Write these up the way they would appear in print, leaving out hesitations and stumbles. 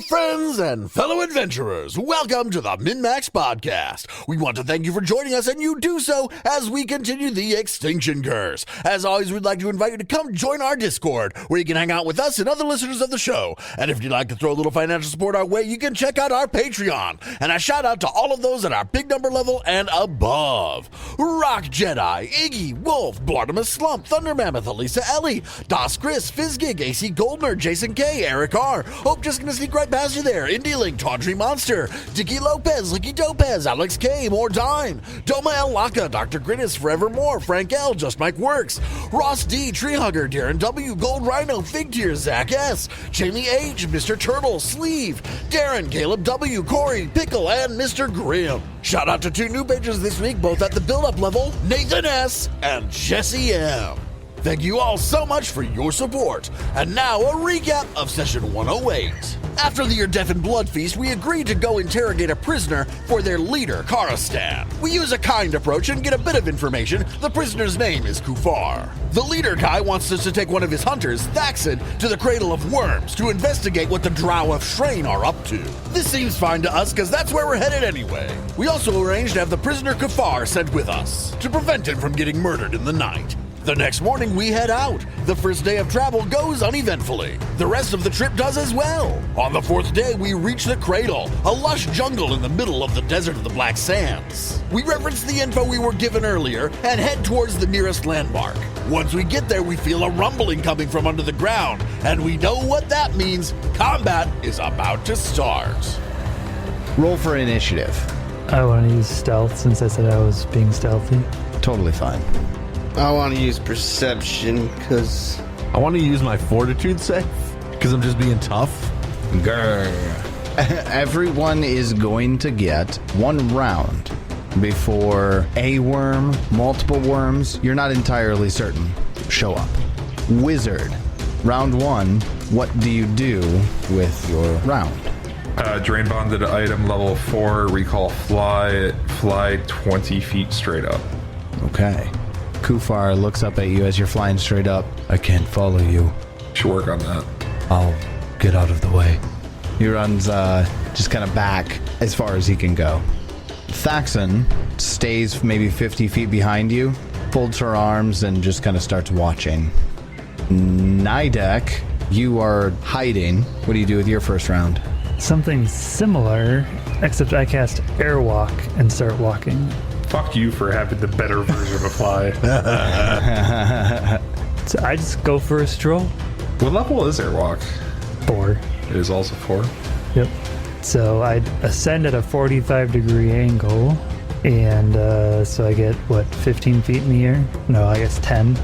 friends and fellow adventurers, welcome to the MNmaxed podcast. We want to thank you for joining us, and you do so as we continue the Extinction curse. As always, we'd like to invite you to come join our Discord, where you can hang out with us and other listeners of the show. And if you'd like to throw a little financial support our way, you can check out our Patreon. And a shout out to all of those at our big number level and above. Rock Jedi, Iggy, Wolf, Blartimus Slump, Thunder Mammoth, Elisa Ellie, Das Chris, Fizzgig, AC Goldner, Jason K, Eric R, Hope just gonna sneak right past you there, Indie Link, Tawdry Monster, Dicky Lopez, Licky Topez, Alex K, More Dime, Doma El Laka, Dr. Grittis, Forevermore, Frank L, Just Mike Works, Ross D, Treehugger, Darren W, Gold Rhino, Fig Tear, Zach S, Jamie H, Mr. Turtle, Sleeve, Darren, Caleb W, Corey, Pickle, and Mr. Grimm. Shout out to 2 new pages this week, both at the build-up level, Nathan S and Jesse M. Thank you all so much for your support. And now a recap of session 108. After the Your Death and Blood feast, we agreed to go interrogate a prisoner for their leader, Karastan. We use a kind approach and get a bit of information. The prisoner's name is Kufar. The leader guy wants us to take one of his hunters, Thaxon, to the Cradle of Worms to investigate what the Drow of Shrane are up to. This seems fine to us because that's where we're headed anyway. We also arranged to have the prisoner Kufar sent with us to prevent him from getting murdered in the night. The next morning, we head out. The first day of travel goes uneventfully. The rest of the trip does as well. On the 4th day, we reach the Cradle, a lush jungle in the middle of the desert of the Black Sands. We reference the info we were given earlier and head towards the nearest landmark. Once we get there, we feel a rumbling coming from under the ground, and we know what that means. Combat is about to start. Roll for initiative. I want to use stealth since I said I was being stealthy. Totally fine. I want to use perception because I want to use my fortitude save because I'm just being tough. Grr. Everyone is going to get 1 round before a worm, multiple worms, you're not entirely certain, show up. Wizard, round 1, what do you do with your round? Drain bonded item level 4, recall fly 20 feet straight up. Okay. Kufar looks up at you as you're flying straight up. I can't follow you. Should work on that. I'll get out of the way. He runs just kind of back as far as he can go. Thaxon stays maybe 50 feet behind you, folds her arms, and just kind of starts watching. Nidek, you are hiding. What do you do with your first round? Something similar, except I cast Airwalk and start walking. Fuck you for having the better version of a fly. So I just go for a stroll. What level is Airwalk? 4. It is also 4. Yep. So I'd ascend at a 45-degree angle, and so I get, 15 feet in the air? No, I guess 10.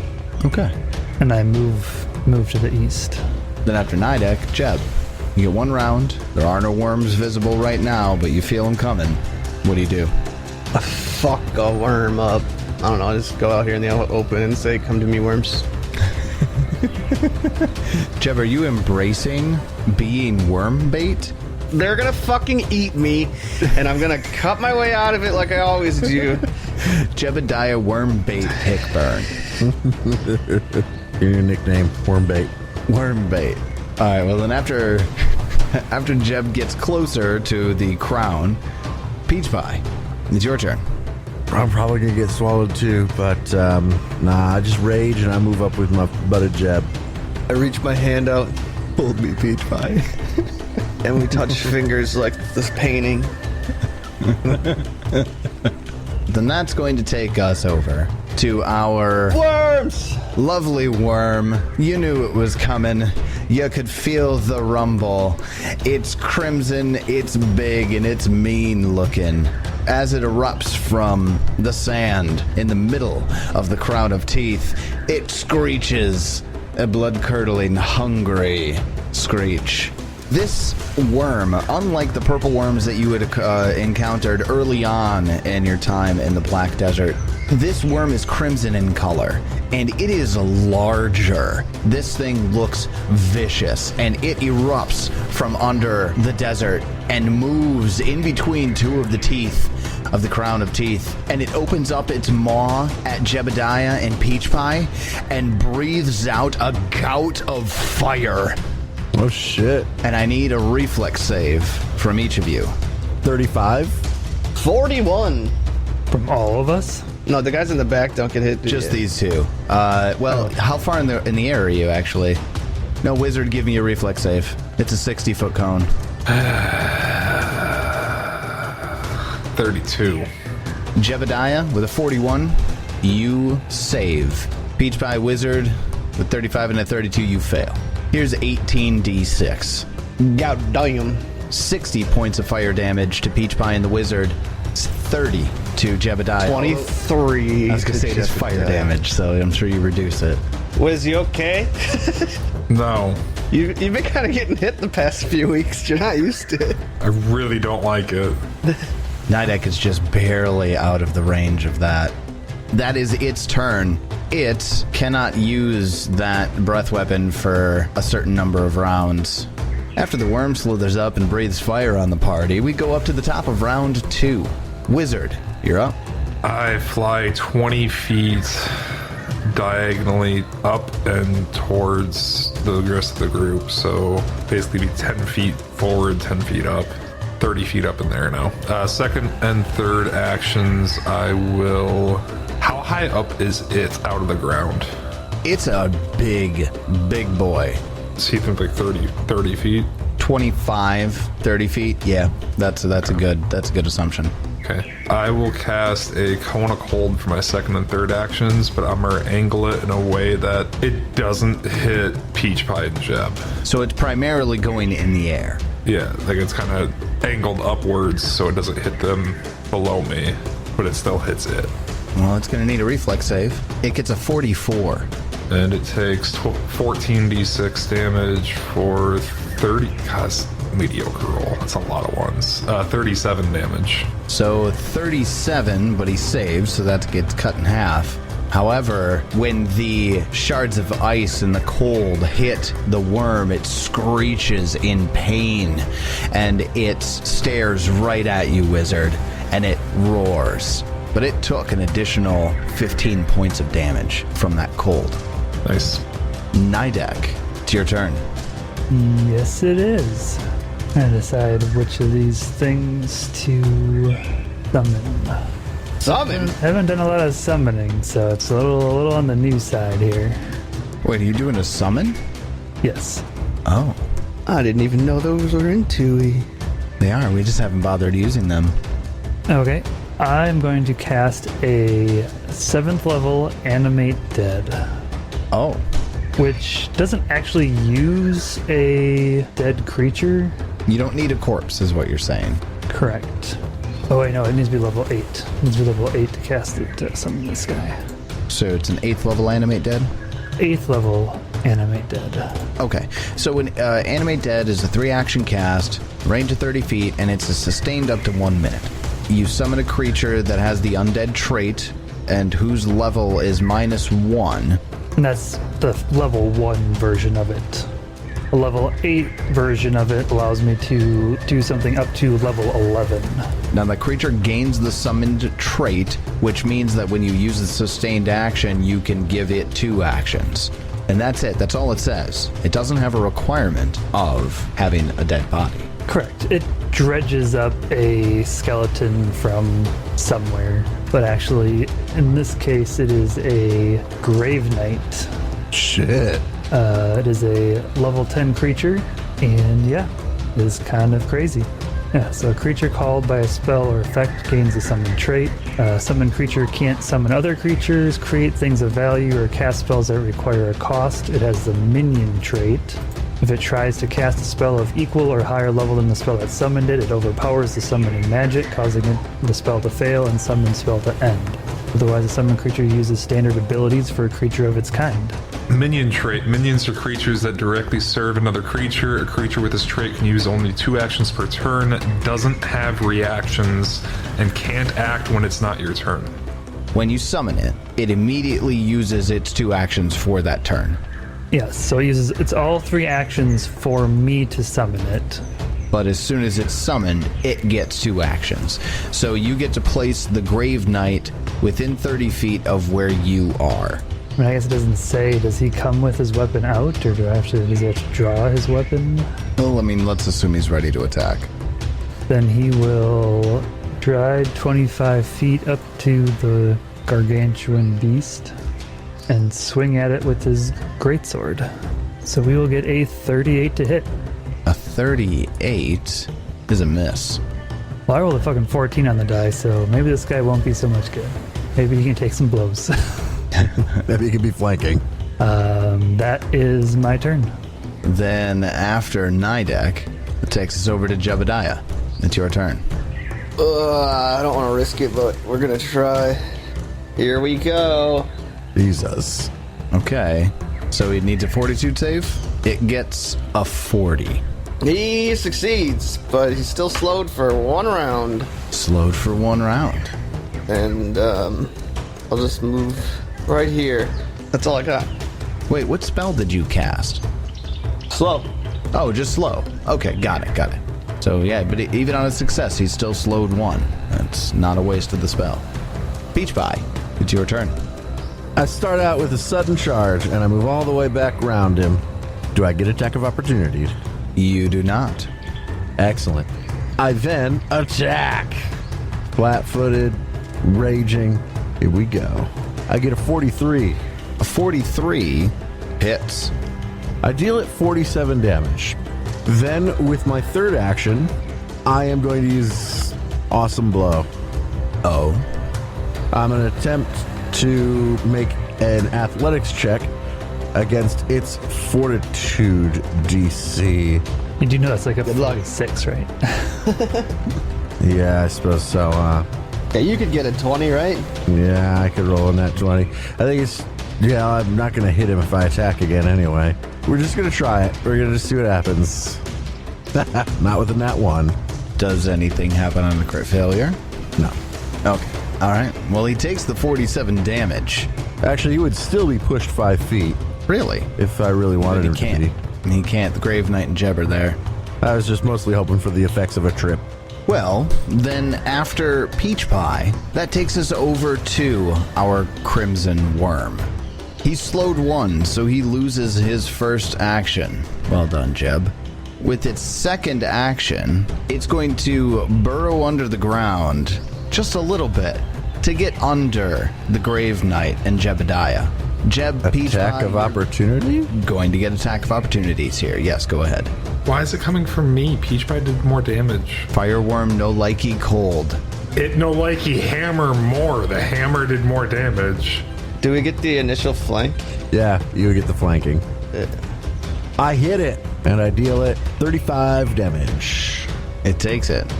Okay. And I move to the east. Then after Nidek, Jeb. You get 1 round. There are no worms visible right now, but you feel them coming. What do you do? fuck a worm up. I don't know, I'll just go out here in the open and say, come to me, worms. Jeb, are you embracing being worm bait? They're gonna fucking eat me, and I'm gonna cut my way out of it like I always do. Jebediah Worm Bait Hickburn. Your nickname, Worm Bait. Worm Bait. All right, well then after Jeb gets closer to the crown, Peach Pie, it's your turn. I'm probably going to get swallowed too, but I just rage and I move up with my butted Jeb. I reach my hand out, hold me, Peach Pie. And we touch fingers like this painting. Then that's going to take us over to our worms. Lovely worm. You knew it was coming. You could feel the rumble. It's crimson, it's big, and it's mean looking. As it erupts from the sand in the middle of the crown of teeth, it screeches a blood-curdling, hungry screech. This worm, unlike the purple worms that you had encountered early on in your time in the Black Desert, this worm is crimson in color, and it is larger. This thing looks vicious, and it erupts from under the desert and moves in between 2 of the teeth of the crown of teeth, and it opens up its maw at Jebediah and Peach Pie and breathes out a gout of fire. Oh, shit. And I need a reflex save from each of you. 35? 41. From all of us? No, the guys in the back don't get hit. Just these two. How far in the air are you, actually? No, Wizard, give me a reflex save. It's a 60-foot cone. 32. Jebediah, with a 41, you save. Peach Pie Wizard, with 35 and a 32, you fail. Here's 18d6. God damn. 60 points of fire damage to Peach Pie and the Wizard. It's 30 to Jebediah. 23. I was going to say that's fire damage, so I'm sure you reduce it. Wiz, you okay? No. You've been kind of getting hit the past few weeks. You're not used to it. I really don't like it. Nidek is just barely out of the range of that. That is its turn. It cannot use that breath weapon for a certain number of rounds. After the worm slithers up and breathes fire on the party, we go up to the top of round 2. Wizard, you're up. I fly 20 feet diagonally up and towards the rest of the group. So basically be 10 feet forward, 10 feet up, 30 feet up in there now. Second and third actions, I will... How high up is it out of the ground? It's a big boy. So you think like 30 feet? 25, 30 feet. Yeah, that's a good assumption. Okay. I will cast a Cone of Cold for my second and third actions, but I'm going to angle it in a way that it doesn't hit Peach Pie and Jeb. So it's primarily going in the air. Yeah, like it's kind of angled upwards so it doesn't hit them below me, but it still hits it. Well, it's going to need a reflex save. It gets a 44. And it takes 14d6 damage for 30... Gosh, mediocre roll. That's a lot of ones. 37 damage. So 37, but he saves, so that gets cut in half. However, when the shards of ice and the cold hit the worm, it screeches in pain, and it stares right at you, Wizard, and it roars. But it took an additional 15 points of damage from that cold. Nice. Nidek, it's your turn. Yes, it is. I decide which of these things to summon. Summon? I haven't done a lot of summoning, so it's a little on the new side here. Wait, are you doing a summon? Yes. Oh, I didn't even know those were in Tui. they are. We just haven't bothered using them. Okay. I'm going to cast a 7th level Animate Dead, Oh, which doesn't actually use a dead creature. you don't need a corpse, is what you're saying. Correct. Oh wait, no, it needs to be level 8. It needs to be level 8 to cast it to summon this guy. So it's an 8th level Animate Dead? 8th level Animate Dead. Okay, so when Animate Dead is a 3-action cast, range of 30 feet, and it's sustained up to 1 minute. You summon a creature that has the undead trait, and whose level is -1. And that's the level 1 version of it. The level 8 version of it allows me to do something up to level 11. Now the creature gains the summoned trait, which means that when you use the sustained action, you can give it 2 actions. And that's it. That's all it says. It doesn't have a requirement of having a dead body. Correct. It dredges up a skeleton from somewhere. But actually, in this case, it is a Grave Knight. Shit. It is a level 10 creature, and yeah, it is kind of crazy. Yeah, so a creature called by a spell or effect gains a summon trait. Summoned creature can't summon other creatures, create things of value, or cast spells that require a cost. It has the minion trait. If it tries to cast a spell of equal or higher level than the spell that summoned it, it overpowers the summoning magic, causing the spell to fail and summon spell to end. Otherwise, a summoned creature uses standard abilities for a creature of its kind. Minion trait. Minions are creatures that directly serve another creature. A creature with this trait can use only 2 actions per turn, doesn't have reactions, and can't act when it's not your turn. When you summon it, it immediately uses its 2 actions for that turn. Yes, so it's all 3 actions for me to summon it. But as soon as it's summoned, it gets 2 actions. So you get to place the Grave Knight within 30 feet of where you are. I mean, I guess it doesn't say, does he come with his weapon out, or does he have to draw his weapon? Well, I mean, let's assume he's ready to attack. Then he will stride 25 feet up to the gargantuan beast and swing at it with his greatsword. So we will get a 38 to hit. A 38 is a miss. Well, I rolled a fucking 14 on the die, so maybe this guy won't be so much good. Maybe he can take some blows. Maybe he could be flanking. That is my turn. Then after Nidek, it takes us over to Jebediah. It's your turn. I don't want to risk it, but we're going to try. Here we go. Jesus. Okay, so he needs a fortitude save. It gets a 40. He succeeds, but he's still slowed for 1 round. Slowed for 1 round. And I'll just move right here. That's all I got. Wait, what spell did you cast? Slow. Oh, just slow. Okay, got it. So yeah, but even on a success, he's still slowed 1. That's not a waste of the spell. Peach Pie, it's your turn. I start out with a sudden charge, and I move all the way back around him. Do I get attack of opportunity? You do not. Excellent. I then attack. Flat-footed, raging. Here we go. I get a 43. A 43 hits. I deal it 47 damage. Then, with my third action, I am going to use Awesome Blow. Oh. I'm going to attempt to make an athletics check against its fortitude DC. You do know that's like a Good luck. 46, right? Yeah, I suppose so. Yeah, you could get a 20, right? Yeah, I could roll in that 20. I think it's... Yeah, I'm not going to hit him if I attack again anyway. We're just going to try it. We're going to just see what happens. Not with a nat 1. Does anything happen on a crit failure? No. Okay. All right. Well, he takes the 47 damage. Actually, he would still be pushed 5 feet Really? if I really wanted But him he to can't. be. He can't. The Grave Knight and Jeb are there. I was just mostly hoping for the effects of a trip. Well, then after Peach Pie, that takes us over to our Crimson Worm. He's slowed 1, so he loses his first action. Well done, Jeb. With its second action, it's going to burrow under the ground just a little bit to get under the Grave Knight and Jebediah. Jeb, Peach Attack Pie, of you're opportunity? going to get attack of opportunities here. Yes, go ahead. Why is it coming from me? Peach Pie did more damage. Fireworm, no likey, cold. It no likey hammer more. The hammer did more damage. Do we get the initial flank? Yeah, you would get the flanking. I hit it, and I deal it 35 damage. It takes it.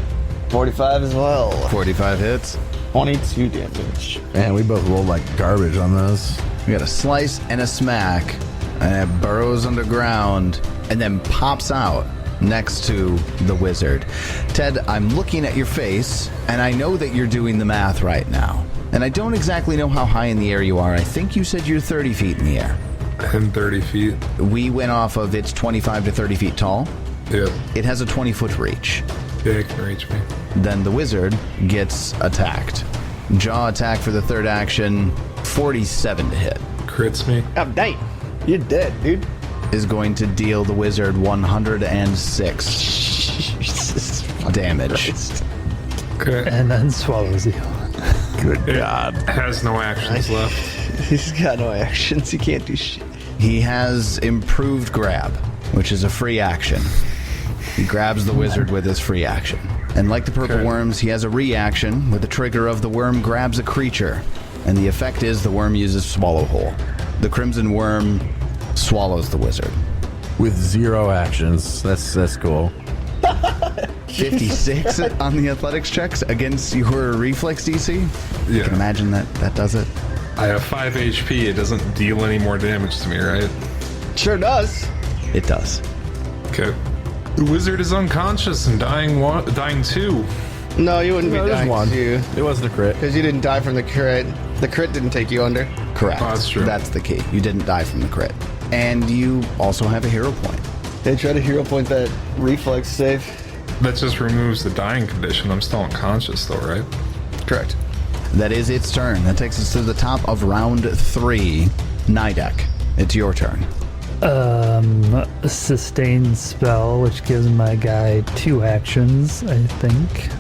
45 as well. 45 hits. 22 damage. Man, we both rolled like garbage on those. We got a slice and a smack, and it burrows underground and then pops out next to the wizard. Ted, I'm looking at your face, and I know that you're doing the math right now. And I don't exactly know how high in the air you are. I think you said you're 30 feet in the air. And 30 feet. We went off of it's 25 to 30 feet tall. Yeah. It has a 20-foot reach. Yeah, it can reach me. Then the wizard gets attacked. Jaw attack for the third action, 47 to hit. Crits me. Oh, dang. You're dead, dude. Is going to deal the wizard 106 Jesus damage. Christ. Okay. And then swallows you. Good It God. has no actions left. He's got no actions. He can't do shit. He has improved grab, which is a free action. He grabs the wizard with his free action. And like the purple Okay. worms, he has a reaction with the trigger of the worm grabs a creature. And the effect is the worm uses swallow hole. The crimson worm swallows the wizard. With 0 actions. That's cool. 56 on the athletics checks against your reflex DC. You Yeah. can imagine that does it. I have 5 HP. It doesn't deal any more damage to me, right? Sure does. It does. Okay. The wizard is unconscious and dying 2. No, you wouldn't No, be there's dying one. too. It wasn't a crit. Because you didn't die from the crit. The crit didn't take you under. Correct. Oh, that's true. That's the key. You didn't die from the crit. And you also have a hero point. They try to hero point that reflex save. That just removes the dying condition. I'm still unconscious though, right? Correct. That is its turn. That takes us to the top of round 3. Nidek, it's your turn. A sustained spell, which gives my guy 2 actions, I think.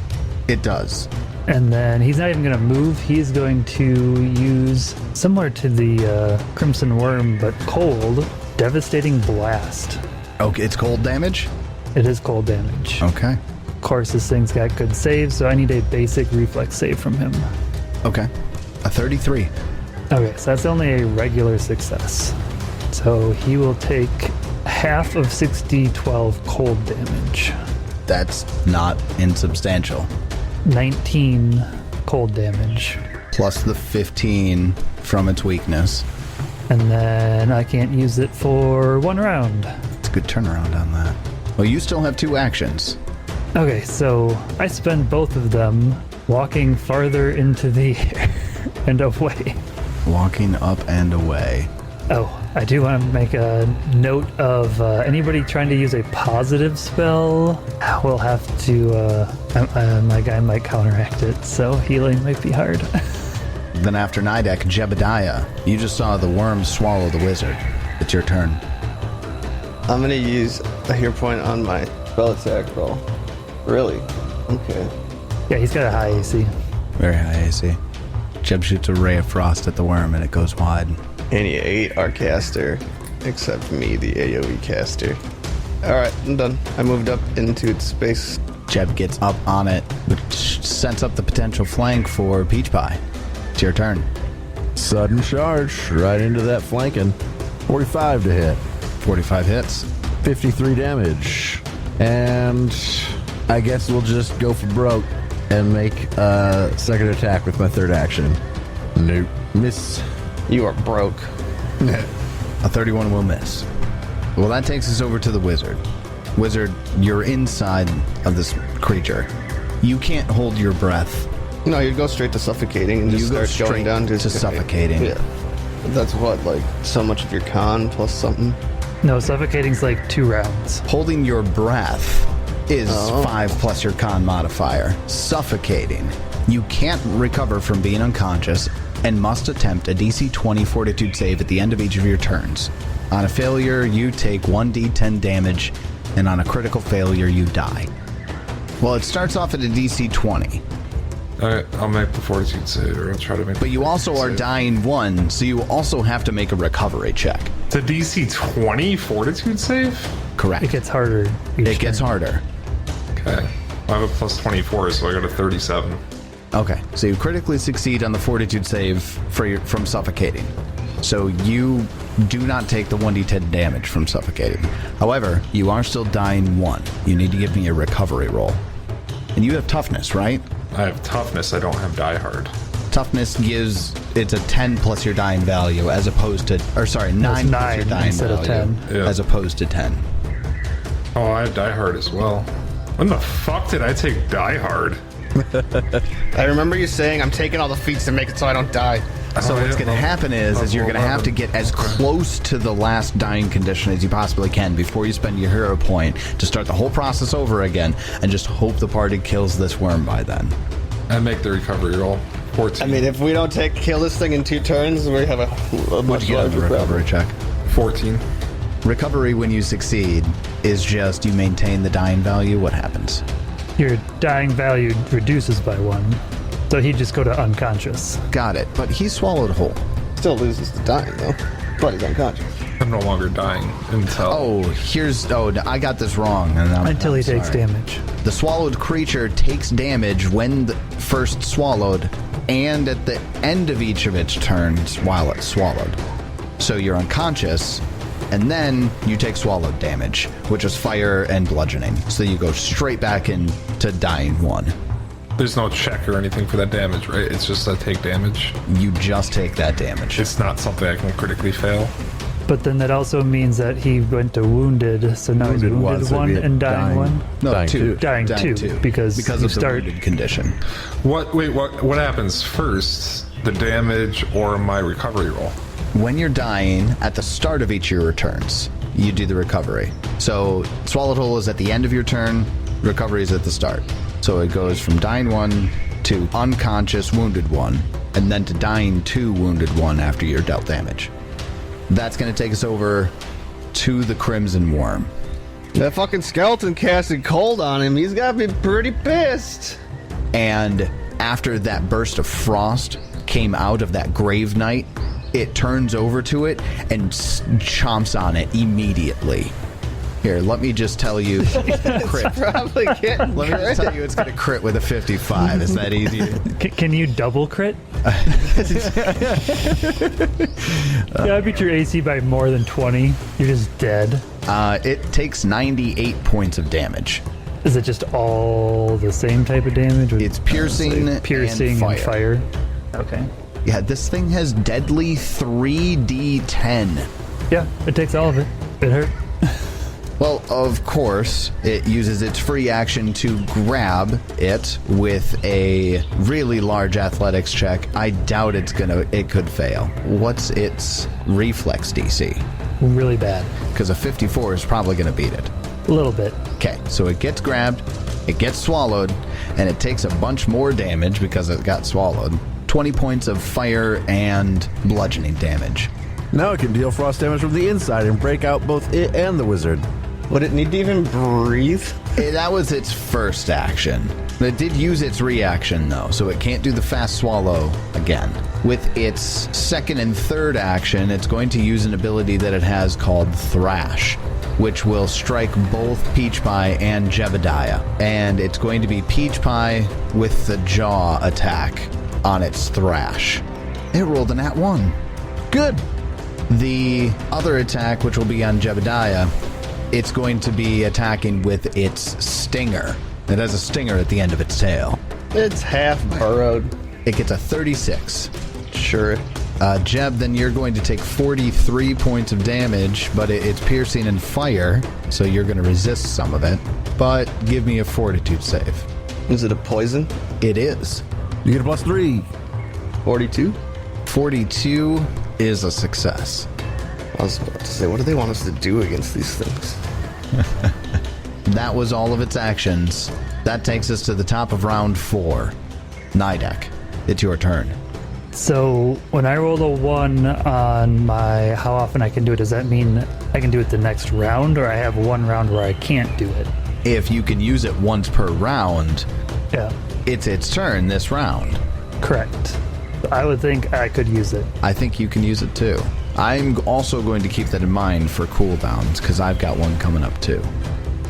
It does. And then he's not even going to move. He's going to use, similar to the Crimson Worm, but cold, Devastating Blast. Okay, it's cold damage? It is cold damage. Okay. Of course, this thing's got good saves, so I need a basic reflex save from him. Okay. A 33. Okay, so that's only a regular success. So he will take half of 60-12 cold damage. That's not insubstantial. 19 cold damage. Plus the 15 from its weakness. And then I can't use it for 1 round. It's a good turnaround on that. Well, you still have 2 actions. Okay, so I spend both of them walking farther into the air and away. Walking up and away. Oh, I do want to make a note of anybody trying to use a positive spell will have to, my guy might counteract it, so healing might be hard. Then after Nidek, Jebediah, you just saw the worm swallow the wizard. It's your turn. I'm gonna use a hero point on my spell attack roll. Really? Okay. Yeah, he's got a high AC. Very high AC. Jeb shoots a ray of frost at the worm and it goes wide. Any 8 are caster, except me, the AoE caster. Alright, I'm done. I moved up into its space. Jeb gets up on it, which sets up the potential flank for Peach Pie. It's your turn. Sudden charge right into that flanking. 45 to hit. 45 hits. 53 damage. And I guess we'll just go for broke and make a second attack with my third action. Nope. Miss. You are broke. A 31 will miss. Well, that takes us over to the wizard. Wizard, you're inside of this creature. You can't hold your breath. No, you go straight to suffocating and just You go start going straight down to suffocating. Yeah. That's what, like, so much of your con plus something? No, suffocating's like 2 rounds. Holding your breath is 5 plus your con modifier. Suffocating. You can't recover from being unconscious and must attempt a DC 20 fortitude save at the end of each of your turns. On a failure, you take 1d10 damage, and on a critical failure, you die. Well, it starts off at a DC 20. Alright, I'll make the fortitude save, or I'll try to make But you also are dying 1, so you also have to make a recovery check. It's a DC 20 fortitude save? Correct. It gets harder. It gets harder. Okay. I have a plus 24, so I got a 37. Okay, so you critically succeed on the fortitude save from suffocating. So you do not take the 1d10 damage from suffocating. However, you are still dying 1. You need to give me a recovery roll. And you have toughness, right? I have toughness, I don't have die hard. Toughness gives, it's a 10 plus your dying value as opposed to, or sorry, 9 plus your 9 dying instead of value 10. Yeah. as opposed to 10. Oh, I have die hard as well. When the fuck did I take die hard? I remember you saying I'm taking all the feats to make it so I don't die. So Oh, what's yeah, going to happen is you're going to have to get as close to the last dying condition as you possibly can before you spend your hero point to start the whole process over again and just hope the party kills this worm by then. And make the recovery roll. 14. I mean, if we don't kill this thing in 2 turns, we have a What'd much you get on the larger recovery check? 14. Recovery when you succeed is just you maintain the dying value. What happens? Your dying value reduces by 1. So he'd just go to unconscious. Got it. But he swallowed whole. Still loses the dying, though. But he's unconscious. I'm no longer dying until... I got this wrong. And Until he takes sorry. damage. The swallowed creature takes damage when first swallowed and at the end of each of its turns while it's swallowed. So you're unconscious, and then you take swallowed damage, which is fire and bludgeoning. So you go straight back into dying 1. There's no check or anything for that damage, right? It's just I take damage. You just take that damage. It's not something I can critically fail. But then that also means that he went to wounded, so now he's Wounded wounded one, so 1 it'd be and dying 1. No, Dying 2. two. Dying 2, because of you the start- wounded condition. What happens first? The damage or my recovery roll? When you're dying, at the start of each of your returns, you do the recovery. So swallowed whole is at the end of your turn, recovery is at the start. So it goes from dying 1 to unconscious wounded 1, and then to dying 2 wounded 1 after you're dealt damage. That's going to take us over to the Crimson Worm. That fucking skeleton casted cold on him. He's got to be pretty pissed. And after that burst of frost came out of that Grave Knight, it turns over to it and chomps on it immediately. Here, let me just tell you. Crit. Probably getting Let me just tell you it's going to crit with a 55. Is that easy? Can you double crit? Yeah, I beat your AC by more than 20. You're just dead. It takes 98 points of damage. Is it just all the same type of damage? Or, It's piercing, piercing and fire. Okay. Yeah, this thing has deadly 3d10. Yeah, it takes all of it. It hurt. Well, of course, it uses its free action to grab it with a really large athletics check. I doubt it could fail. What's its reflex DC? Really bad. Because a 54 is probably going to beat it. A little bit. Okay, so it gets grabbed, it gets swallowed, and it takes a bunch more damage because it got swallowed. 20 points of fire and bludgeoning damage. Now it can deal frost damage from the inside and break out both it and the wizard. Would it need to even breathe? That was its first action. It did use its reaction, though, so it can't do the fast swallow again. With its second and third action, it's going to use an ability that it has called Thrash, which will strike both Peach Pie and Jebediah. And it's going to be Peach Pie with the jaw attack on its Thrash. It rolled a nat 1. Good. The other attack, which will be on Jebediah, it's going to be attacking with its stinger. It has a stinger at the end of its tail. It's half burrowed. It gets a 36. Sure. Jeb, then you're going to take 43 points of damage, but it's piercing and fire, so you're going to resist some of it. But give me a fortitude save. Is it a poison? It is. You get a +3. 42? 42 is a success. I was about to say, what do they want us to do against these things? That was all of its actions. That takes us to the top of round 4. Nidek, it's your turn. So when I rolled a 1 on my how often I can do it, does that mean I can do it the next round, or I have one round where I can't do it? If you can use it once per round, Yeah, it's its turn this round. correct. I would think I could use it. I think you can use it too. I'm also going to keep that in mind for cooldowns, because I've got one coming up too.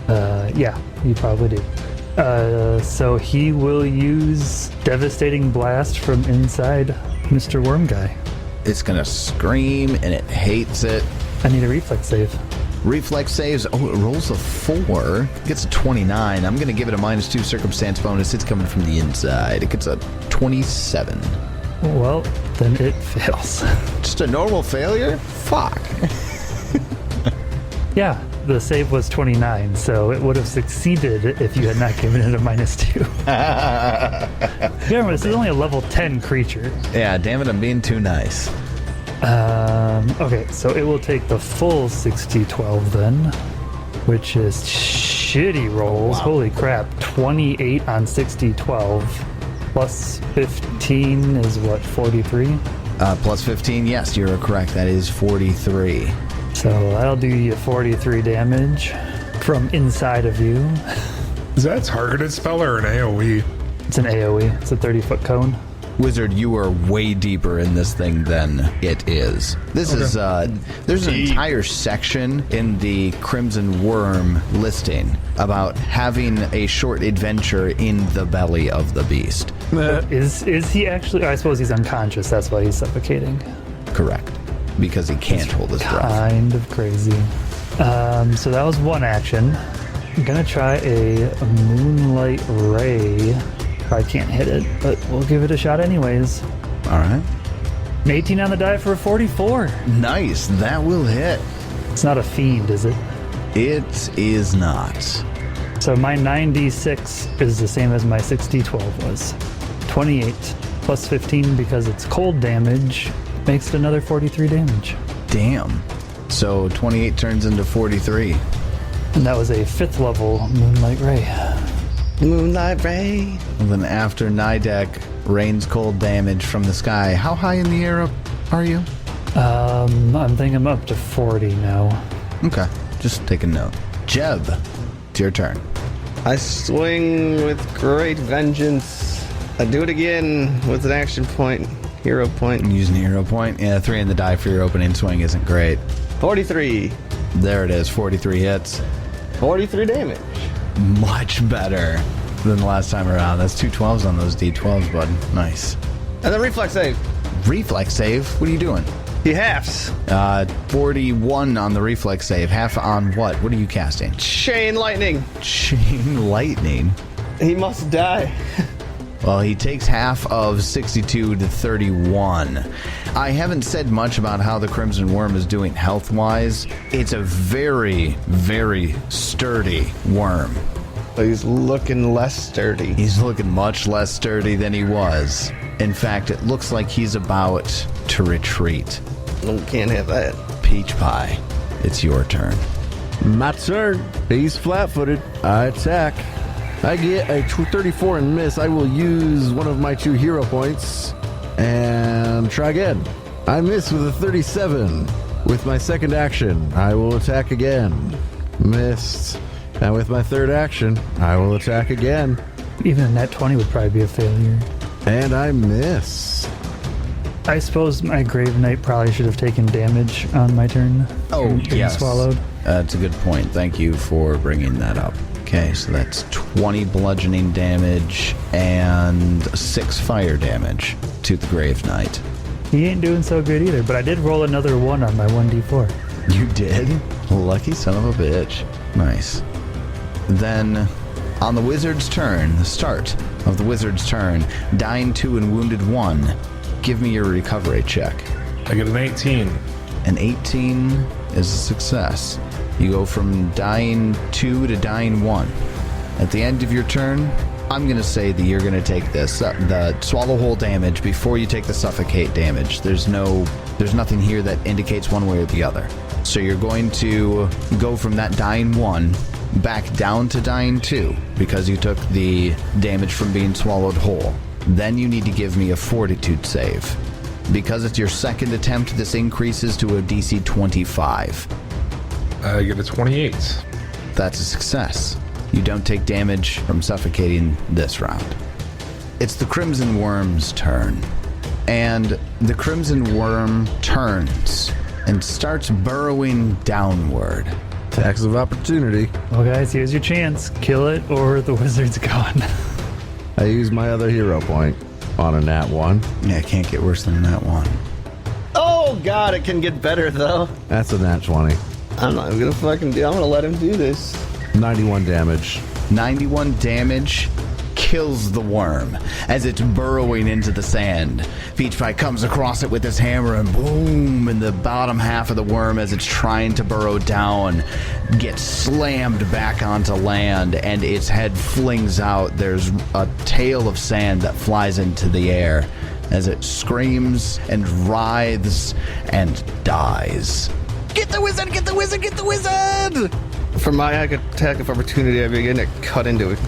Yeah, you probably do. So he will use Devastating Blast from inside Mr. Worm Guy. It's going to scream, and it hates it. I need a reflex save. Reflex saves. Oh, it rolls a 4. Gets a 29. I'm going to give it a -2 circumstance bonus. It's coming from the inside. It gets a 27. Well, then it fails. Just a normal failure? Fuck. Yeah, the save was 29, so it would have succeeded if you had not given it a -2. Remember, this is only a level 10 creature. Yeah, damn it, I'm being too nice. Okay, so it will take the full 60-12 then, which is shitty rolls. Holy crap. 28 on 60-12 plus 15 is what, 43? Plus 15, yes, you're correct. That is 43. So that'll do you 43 damage from inside of you. Is that a targeted spell or an AoE? It's an AoE. It's a 30-foot cone. Wizard, you are way deeper in this thing than it is. This is, there's an entire section in the Crimson Worm listing about having a short adventure in the belly of the beast. Is he actually? I suppose he's unconscious. That's why he's suffocating. Correct. Because he can't hold his breath. Kind of crazy. So that was one action. I'm gonna try a Moonlight Ray. Probably can't hit it, but we'll give it a shot anyways. All right. An 18 on the die for a 44. Nice. That will hit. It's not a fiend, is it? It is not. So my 96 is the same as my 60-12 was. 28 plus 15 because it's cold damage makes it another 43 damage. Damn. So 28 turns into 43. And that was a 5th level Moonlight Ray. Moonlight Ray. And then after Nidek rains cold damage from the sky, how high in the air are you? I'm thinking I'm up to 40 now. Okay, just take a note. Jeb, it's your turn. I swing with great vengeance. I do it again with an action point, hero point. Using a hero point. Yeah, 3 in the die for your opening swing isn't great. 43. There it is, 43 hits. 43 damage. Much better than the last time around. That's 2 12s on those D12s, bud. Nice. And then reflex save. Reflex save? What are you doing? He halves. 41 on the reflex save. Half on what? What are you casting? Chain lightning. Chain lightning? He must die. Well, he takes half of 62 to 31. I haven't said much about how the Crimson Worm is doing health-wise. It's a very, very sturdy worm. But he's looking less sturdy. He's looking much less sturdy than he was. In fact, it looks like he's about to retreat. No, can't have that. Peach Pie, it's your turn. My turn. He's flat-footed. I attack. I get a 34 and miss. I will use one of my 2 hero points and try again. I miss with a 37. With my second action, I will attack again. Missed. And with my third action, I will attack again. Even a net 20 would probably be a failure. And I miss. I suppose my Grave Knight probably should have taken damage on my turn. Oh, Being yes. swallowed. That's a good point. Thank you for bringing that up. Okay, so that's 20 bludgeoning damage and 6 fire damage to the Grave Knight. He ain't doing so good either, but I did roll another 1 on my 1d4. You did? Lucky son of a bitch. Nice. Then, on the wizard's turn, the start of the wizard's turn, dying 2 and wounded 1, give me your recovery check. I get an 18. An 18 is a success. You go from dying 2 to dying 1. At the end of your turn, I'm going to say that you're going to take this, the swallow whole damage before you take the suffocate damage. There's nothing here that indicates one way or the other. So you're going to go from that dying 1 back down to dying 2 because you took the damage from being swallowed whole. Then you need to give me a fortitude save. Because it's your second attempt, this increases to a DC 25. I get a 28. That's a success. You don't take damage from suffocating this round. It's the Crimson Worm's turn. And the Crimson Worm turns and starts burrowing downward. Attacks of opportunity. Well, guys, here's your chance. Kill it or the wizard's gone. I use my other hero point on a nat 1. Yeah, it can't get worse than that one. Oh, God, it can get better, though. That's a nat 20. I'm not gonna fucking do. I'm gonna let him do this. 91 damage. 91 damage kills the worm as it's burrowing into the sand. Peach Pie comes across it with his hammer and boom, and the bottom half of the worm as it's trying to burrow down gets slammed back onto land and its head flings out. There's a tail of sand that flies into the air as it screams and writhes and dies. Get the wizard! Get the wizard! Get the wizard! For my attack of opportunity, I begin to cut into it.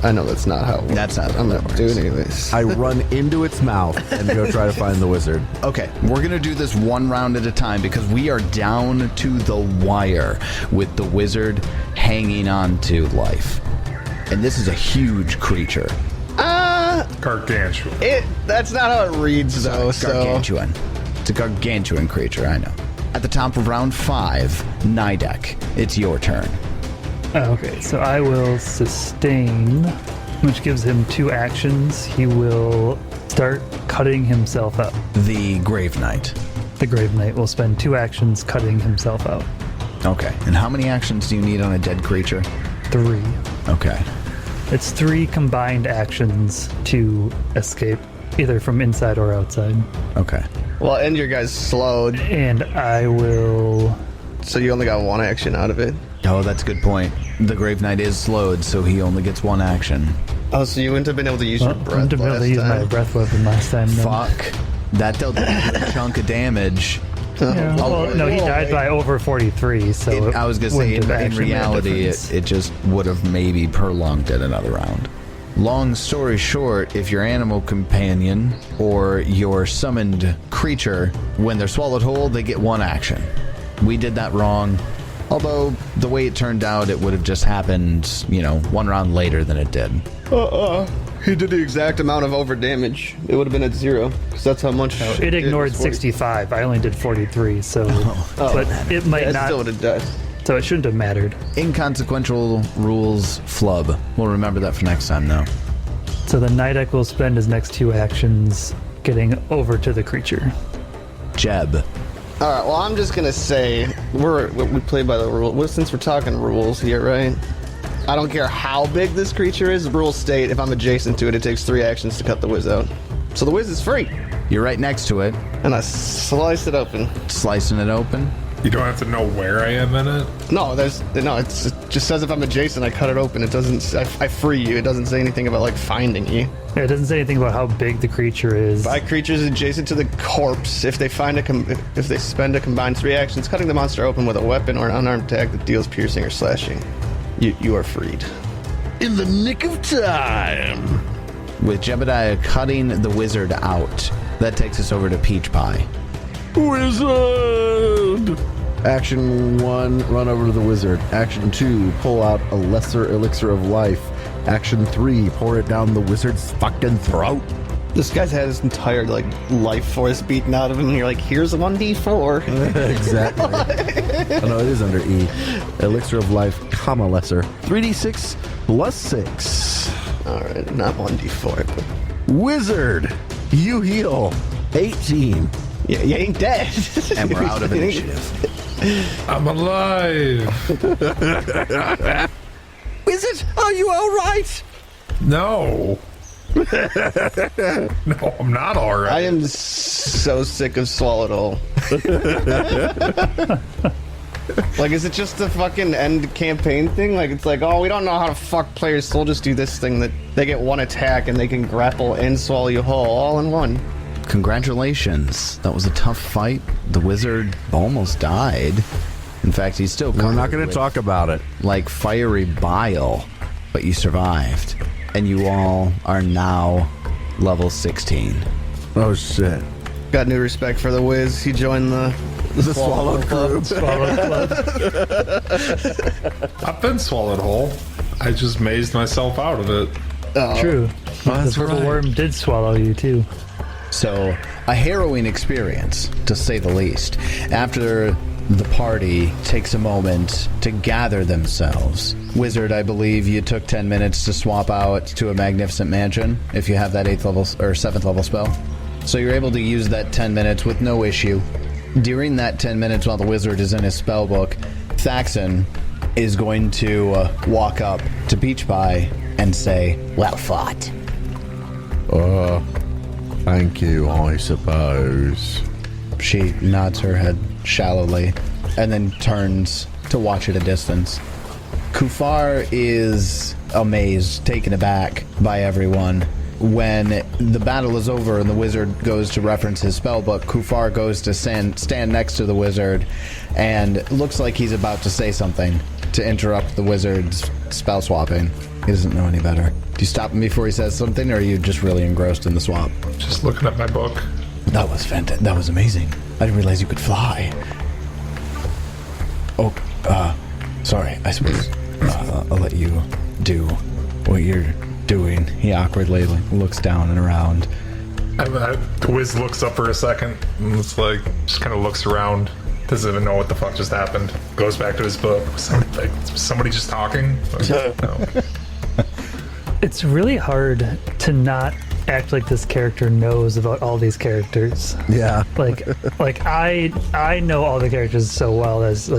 I know that's not how it works. That's not how I'm that not works. doing any of this. I run into its mouth and go try to find the wizard. Okay, we're going to do this one round at a time because we are down to the wire with the wizard hanging on to life. And this is a huge creature. Gargantuan. That's not how it reads, though. Gargantuan. It's a gargantuan creature, I know. At the top of round 5, Nidek, it's your turn. Okay, so I will sustain, which gives him 2 actions. He will start cutting himself out. The Grave Knight. The Grave Knight will spend 2 actions cutting himself out. Okay, and how many actions do you need on a dead creature? 3. Okay. It's 3 combined actions to escape, either from inside or outside. Okay. Well, and your guy's slowed, And I will... so you only got 1 action out of it. Oh, that's a good point. The Grave Knight is slowed, so he only gets 1 action. Oh, so you wouldn't have been able to use your Well, I breath wouldn't have been able to use my breath weapon last time. then. Fuck. That dealt a chunk of damage. Yeah, well, no, he died by over 43, so I was going to say, wouldn't have in actually made a reality, difference. it just would have maybe prolonged it another round. Long story short, if your animal companion or your summoned creature, when they're swallowed whole, they get one action. We did that wrong. Although, the way it turned out, it would have just happened, one round later than it did. He did the exact amount of over damage. It would have been at 0, because that's how much It ignored was 40. 65. I only did 43, so... But it might Yeah, it not... still would have died. So it shouldn't have mattered. Inconsequential rules flub. We'll remember that for next time, though. So the Nidak will spend his next 2 actions getting over to the creature. Jeb. Alright, well, I'm just gonna say, we play by the rules. Well, since we're talking rules here, right? I don't care how big this creature is, rules state if I'm adjacent to it, it takes 3 actions to cut the whiz out. So the whiz is free. You're right next to it, And I slice it open. slicing it open. You don't have to know where I am in it. No, it just says if I'm adjacent, I cut it open. It doesn't, I free you. It doesn't say anything about, like, finding you. Yeah, it doesn't say anything about how big the creature is. By creatures adjacent to the corpse, if they if they spend a combined 3 actions, cutting the monster open with a weapon or an unarmed attack that deals piercing or slashing, you are freed. In the nick of time. With Jebediah cutting the wizard out, that takes us over to Peach Pie. Wizard! Action 1, run over to the wizard. Action 2, pull out a lesser elixir of life. Action 3, pour it down the wizard's fucking throat. This guy's had his entire, life force beaten out of him, and you're like, here's a 1d4. Exactly. Oh, no, it is under E. Elixir of life, comma lesser. 3d6 plus 6. Alright, not 1d4, but... Wizard, you heal 18. Yeah, you ain't dead. And we're out of initiative. I'm alive. Wizard, are you alright? No. No, I'm not all right. I am so sick of Swallowed Whole. Is it just a fucking end campaign thing? It's like, oh, we don't know how to fuck players, so we'll just do this thing that they get 1 attack and they can grapple and swallow you whole all in one. Congratulations. That was a tough fight. The wizard almost died. In fact, he's still We're not covered going to with, talk about it. like fiery bile, but you survived. And you all are now level 16. Oh, shit. Got new respect for the Wiz. He joined the Swallowed Club. Swallowed Club. I've been swallowed whole. I just mazed myself out of it. True. that's the purple right. worm did swallow you, too. So, a harrowing experience, to say the least. After the party takes a moment to gather themselves. Wizard, I believe you took 10 minutes to swap out to a magnificent mansion, if you have that 8th level or 7th level spell. So you're able to use that 10 minutes with no issue. During that 10 minutes while the wizard is in his spell book, Thaxon is going to walk up to Peach Pie and say, "Well fought." Thank you, I suppose. She nods her head shallowly and then turns to watch at a distance. Kufar is amazed, taken aback by everyone. When the battle is over and the wizard goes to reference his spellbook, Kufar goes to stand next to the wizard and looks like he's about to say something to interrupt the wizard's spell swapping. He doesn't know any better. Do you stop him before he says something, or are you just really engrossed in the swap? Just looking at my book. That was fantastic. That was amazing. I didn't realize you could fly. Oh, sorry. I suppose I'll let you do what you're doing. He awkwardly looks down and around. The Wiz looks up for a second and it's like, just kind of looks around. Doesn't even know what the fuck just happened. Goes back to his book. Somebody just talking? No. It's really hard to not act like this character knows about all these characters. Yeah. Like I know all the characters so well as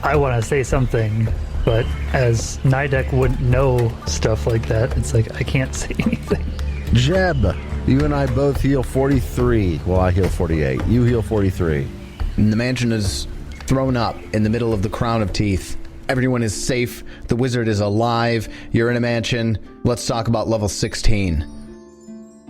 I want to say something, but as Nidek wouldn't know stuff like that, it's like I can't say anything. Jeb, you and I both heal 43. Well, I heal 48. You heal 43. And the mansion is thrown up in the middle of the crown of teeth. Everyone is safe. The wizard is alive. You're in a mansion. Let's talk about level 16.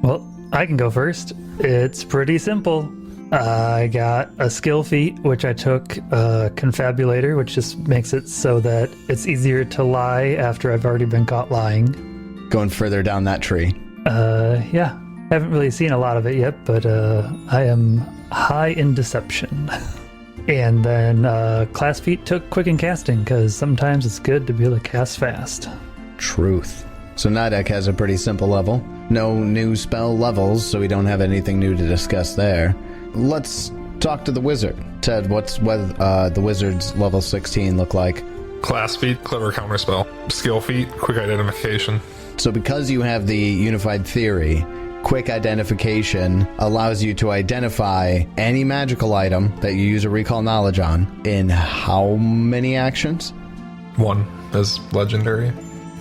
Well, I can go first. It's pretty simple. I got a skill feat, which I took Confabulator, which just makes it so that it's easier to lie after I've already been caught lying. going further down that tree. Yeah. Haven't really seen a lot of it yet, but I am high in deception. And then class feat took quicken casting, because sometimes it's good to be able to cast fast. Truth. So Nidek has a pretty simple level. No new spell levels, so we don't have anything new to discuss there. Let's talk to the wizard. Ted, what's the wizard's level 16 look like? Class feat, clever counterspell. Skill feat, quick identification. So because you have the unified theory, quick identification allows you to identify any magical item that you use a recall knowledge on in how many actions? 1 as legendary.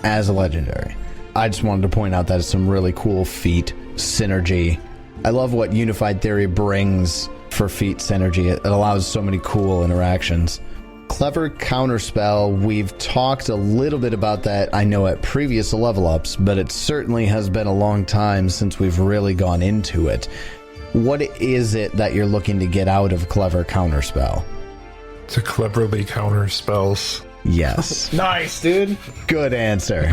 As a legendary. I just wanted to point out that it's some really cool feat synergy. I love what unified theory brings for feat synergy. It allows so many cool interactions. Clever counterspell, we've talked a little bit about that, I know, at previous level ups, but it certainly has been a long time since we've really gone into it. What is it that you're looking to get out of clever counterspell? To cleverly counter spells. Yes. Nice, dude. Good answer.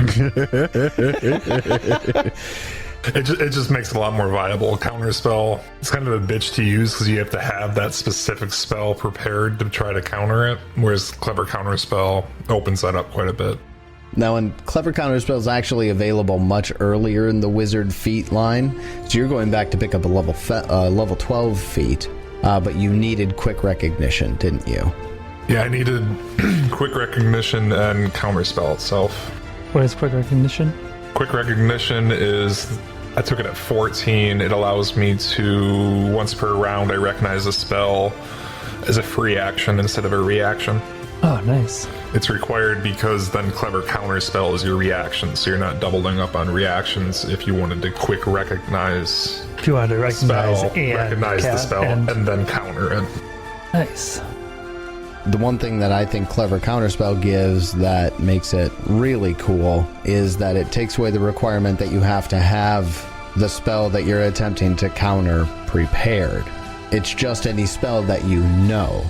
It just makes it a lot more viable. Counterspell, it's kind of a bitch to use because you have to have that specific spell prepared to try to counter it, whereas clever counterspell opens that up quite a bit. Now, and clever counterspell is actually available much earlier in the wizard feat line, so you're going back to pick up a level 12 feat, but you needed quick recognition, didn't you? Yeah, I needed quick recognition and counterspell itself. What is quick recognition? Quick recognition is, I took it at 14. It allows me to, once per round, I recognize a spell as a free action instead of a reaction. Oh, nice. It's required because then clever counterspell is your reaction, so you're not doubling up on reactions if you wanted to quick recognize. If you wanted to recognize spell, and recognize the spell and then counter it. Nice. The one thing that I think clever counterspell gives that makes it really cool is that it takes away the requirement that you have to have the spell that you're attempting to counter prepared. It's just any spell that you know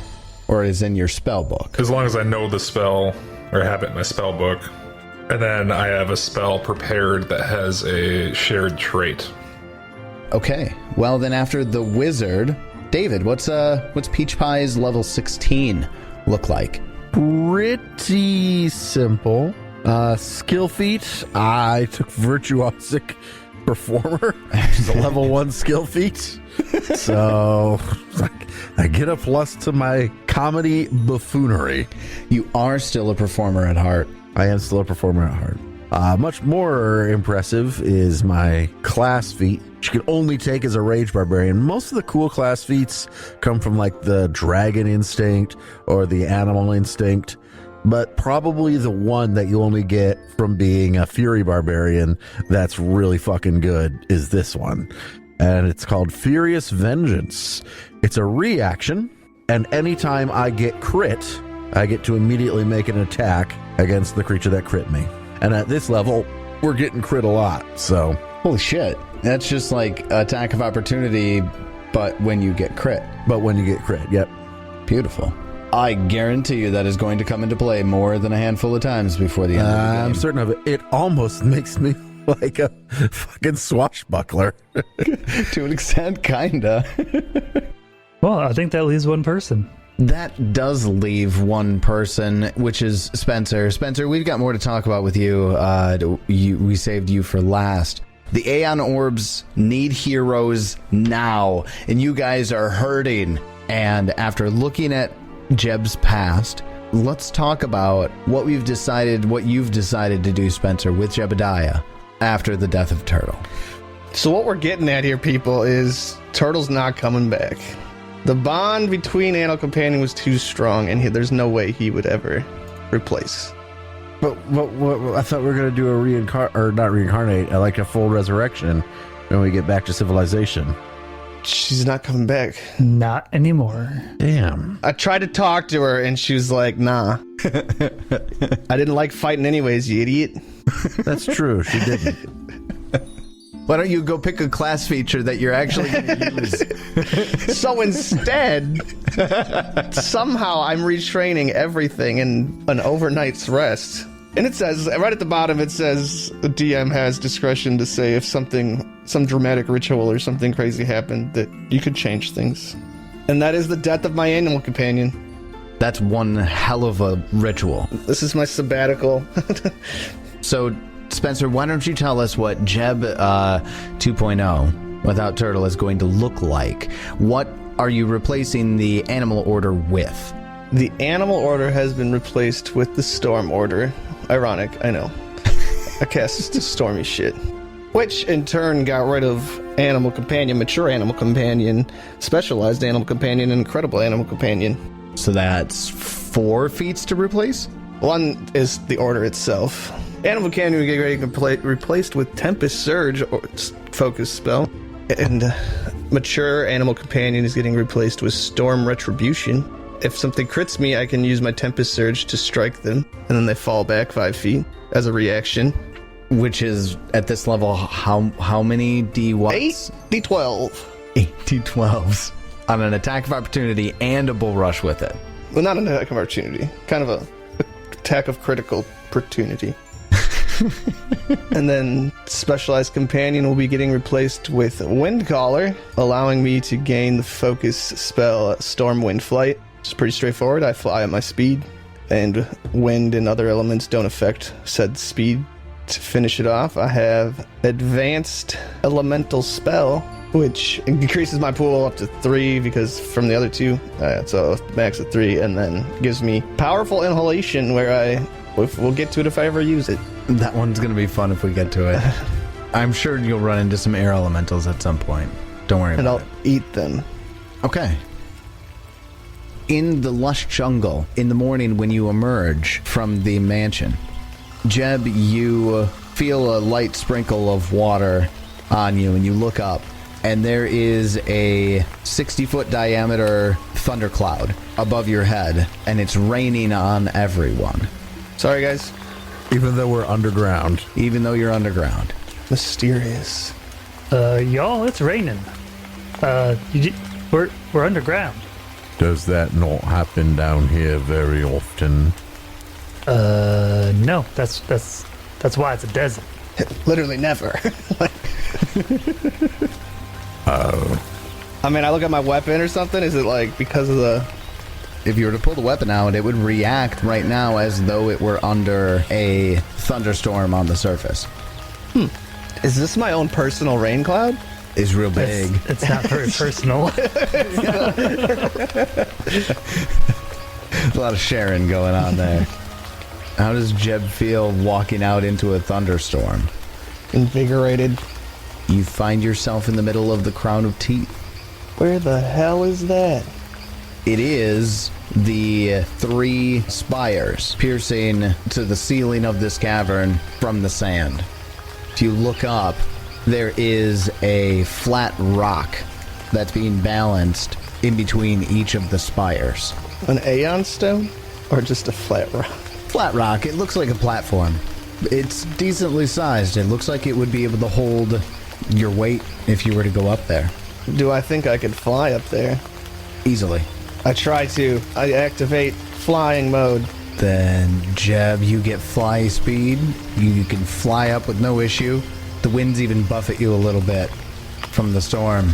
or is in your spell book. As long as I know the spell or have it in my spell book, and then I have a spell prepared that has a shared trait. Okay, well then after the wizard, David, what's Peach Pie's level 16 look like? Pretty simple. Skill feat, I took Virtuosic Performer, which is a level 1 skill feat. So I get a plus to my comedy buffoonery. You are still a performer at heart. I am still a performer at heart. Much more impressive is my class feat, which you can only take as a rage barbarian. Most of the cool class feats come from like the dragon instinct or the animal instinct, but probably the one that you only get from being a fury barbarian that's really fucking good is this one. And it's called Furious Vengeance. It's a reaction, and anytime I get crit, I get to immediately make an attack against the creature that crit me. And at this level, we're getting crit a lot, so... Holy shit. That's just like attack of opportunity, but when you get crit. But when you get crit, yep. Beautiful. I guarantee you that is going to come into play more than a handful of times before the end of the game. I'm certain of it. It almost makes me like a fucking swashbuckler. To an extent, kinda. Well, I think that leaves one person. That does leave one person, which is Spencer. Spencer, we've got more to talk about with you. We saved you for last. The Aeon Orbs need heroes now, and you guys are hurting. And after looking at Jeb's past, let's talk about what you've decided to do, Spencer, with Jebediah after the death of Turtle. So what we're getting at here, people, is Turtle's not coming back. The bond between Animal Companion was too strong, and there's no way he would ever replace. But I thought we were going to do not reincarnate, like a full resurrection when we get back to civilization. She's not coming back. Not anymore. Damn. I tried to talk to her, and she was like, nah. I didn't like fighting anyways, you idiot. That's true. She didn't. Why don't you go pick a class feature that you're actually going to use? So instead, somehow I'm retraining everything in an overnight's rest. And it says, right at the bottom, it says the DM has discretion to say if some dramatic ritual or something crazy happened, that you could change things. And that is the death of my animal companion. That's one hell of a ritual. This is my sabbatical. So, Spencer, why don't you tell us what Jeb 2.0 without Turtle is going to look like? What are you replacing the animal order with? The animal order has been replaced with the storm order. Ironic, I know. I cast stormy shit. Which, in turn, got rid of animal companion, mature animal companion, specialized animal companion, and incredible animal companion. So that's 4 feats to replace? One is the order itself. Animal companion will get ready to replaced with Tempest Surge, or focus spell. And mature animal companion is getting replaced with Storm Retribution. If something crits me, I can use my Tempest Surge to strike them, and then they fall back 5 feet as a reaction. Which is, at this level, how many D-what? 8 D12. 8 D12s. On an attack of opportunity and a bull rush with it. Well, not an attack of opportunity. Kind of a attack of critical opportunity. And then Specialized Companion will be getting replaced with Windcaller, allowing me to gain the focus spell Storm Wind Flight. It's pretty straightforward. I fly at my speed, and wind and other elements don't affect said speed. To finish it off, I have Advanced Elemental Spell, which increases my pool up to 3 because from the other 2, so max at 3, and then gives me Powerful Inhalation, where we'll get to it if I ever use it. That one's going to be fun if we get to it. I'm sure you'll run into some air elementals at some point. Don't worry about it. And I'll eat them. Okay. In the lush jungle, in the morning when you emerge from the mansion, Jeb, you feel a light sprinkle of water on you, and you look up, and there is a 60-foot diameter thundercloud above your head, and it's raining on everyone. Sorry, guys. Even though we're underground. Even though you're underground. Mysterious. Y'all, it's raining. We're underground. Does that not happen down here very often? No. That's why it's a desert. Literally never. I mean, I look at my weapon or something. Is it like because of the... If you were to pull the weapon out, it would react right now as though it were under a thunderstorm on the surface. Is this my own personal rain cloud? It's real big. It's not very personal. A lot of sharing going on there. How does Jeb feel walking out into a thunderstorm? Invigorated. You find yourself in the middle of the Crown of Teeth. Where the hell is that? It is the 3 spires piercing to the ceiling of this cavern from the sand. If you look up, there is a flat rock that's being balanced in between each of the spires. An Aeon stone? Or just a flat rock? Flat rock, it looks like a platform. It's decently sized. It looks like it would be able to hold your weight if you were to go up there. Do I think I could fly up there? Easily. I try to. I activate flying mode. Then, Jeb, you get fly speed. You can fly up with no issue. The winds even buffet you a little bit from the storm,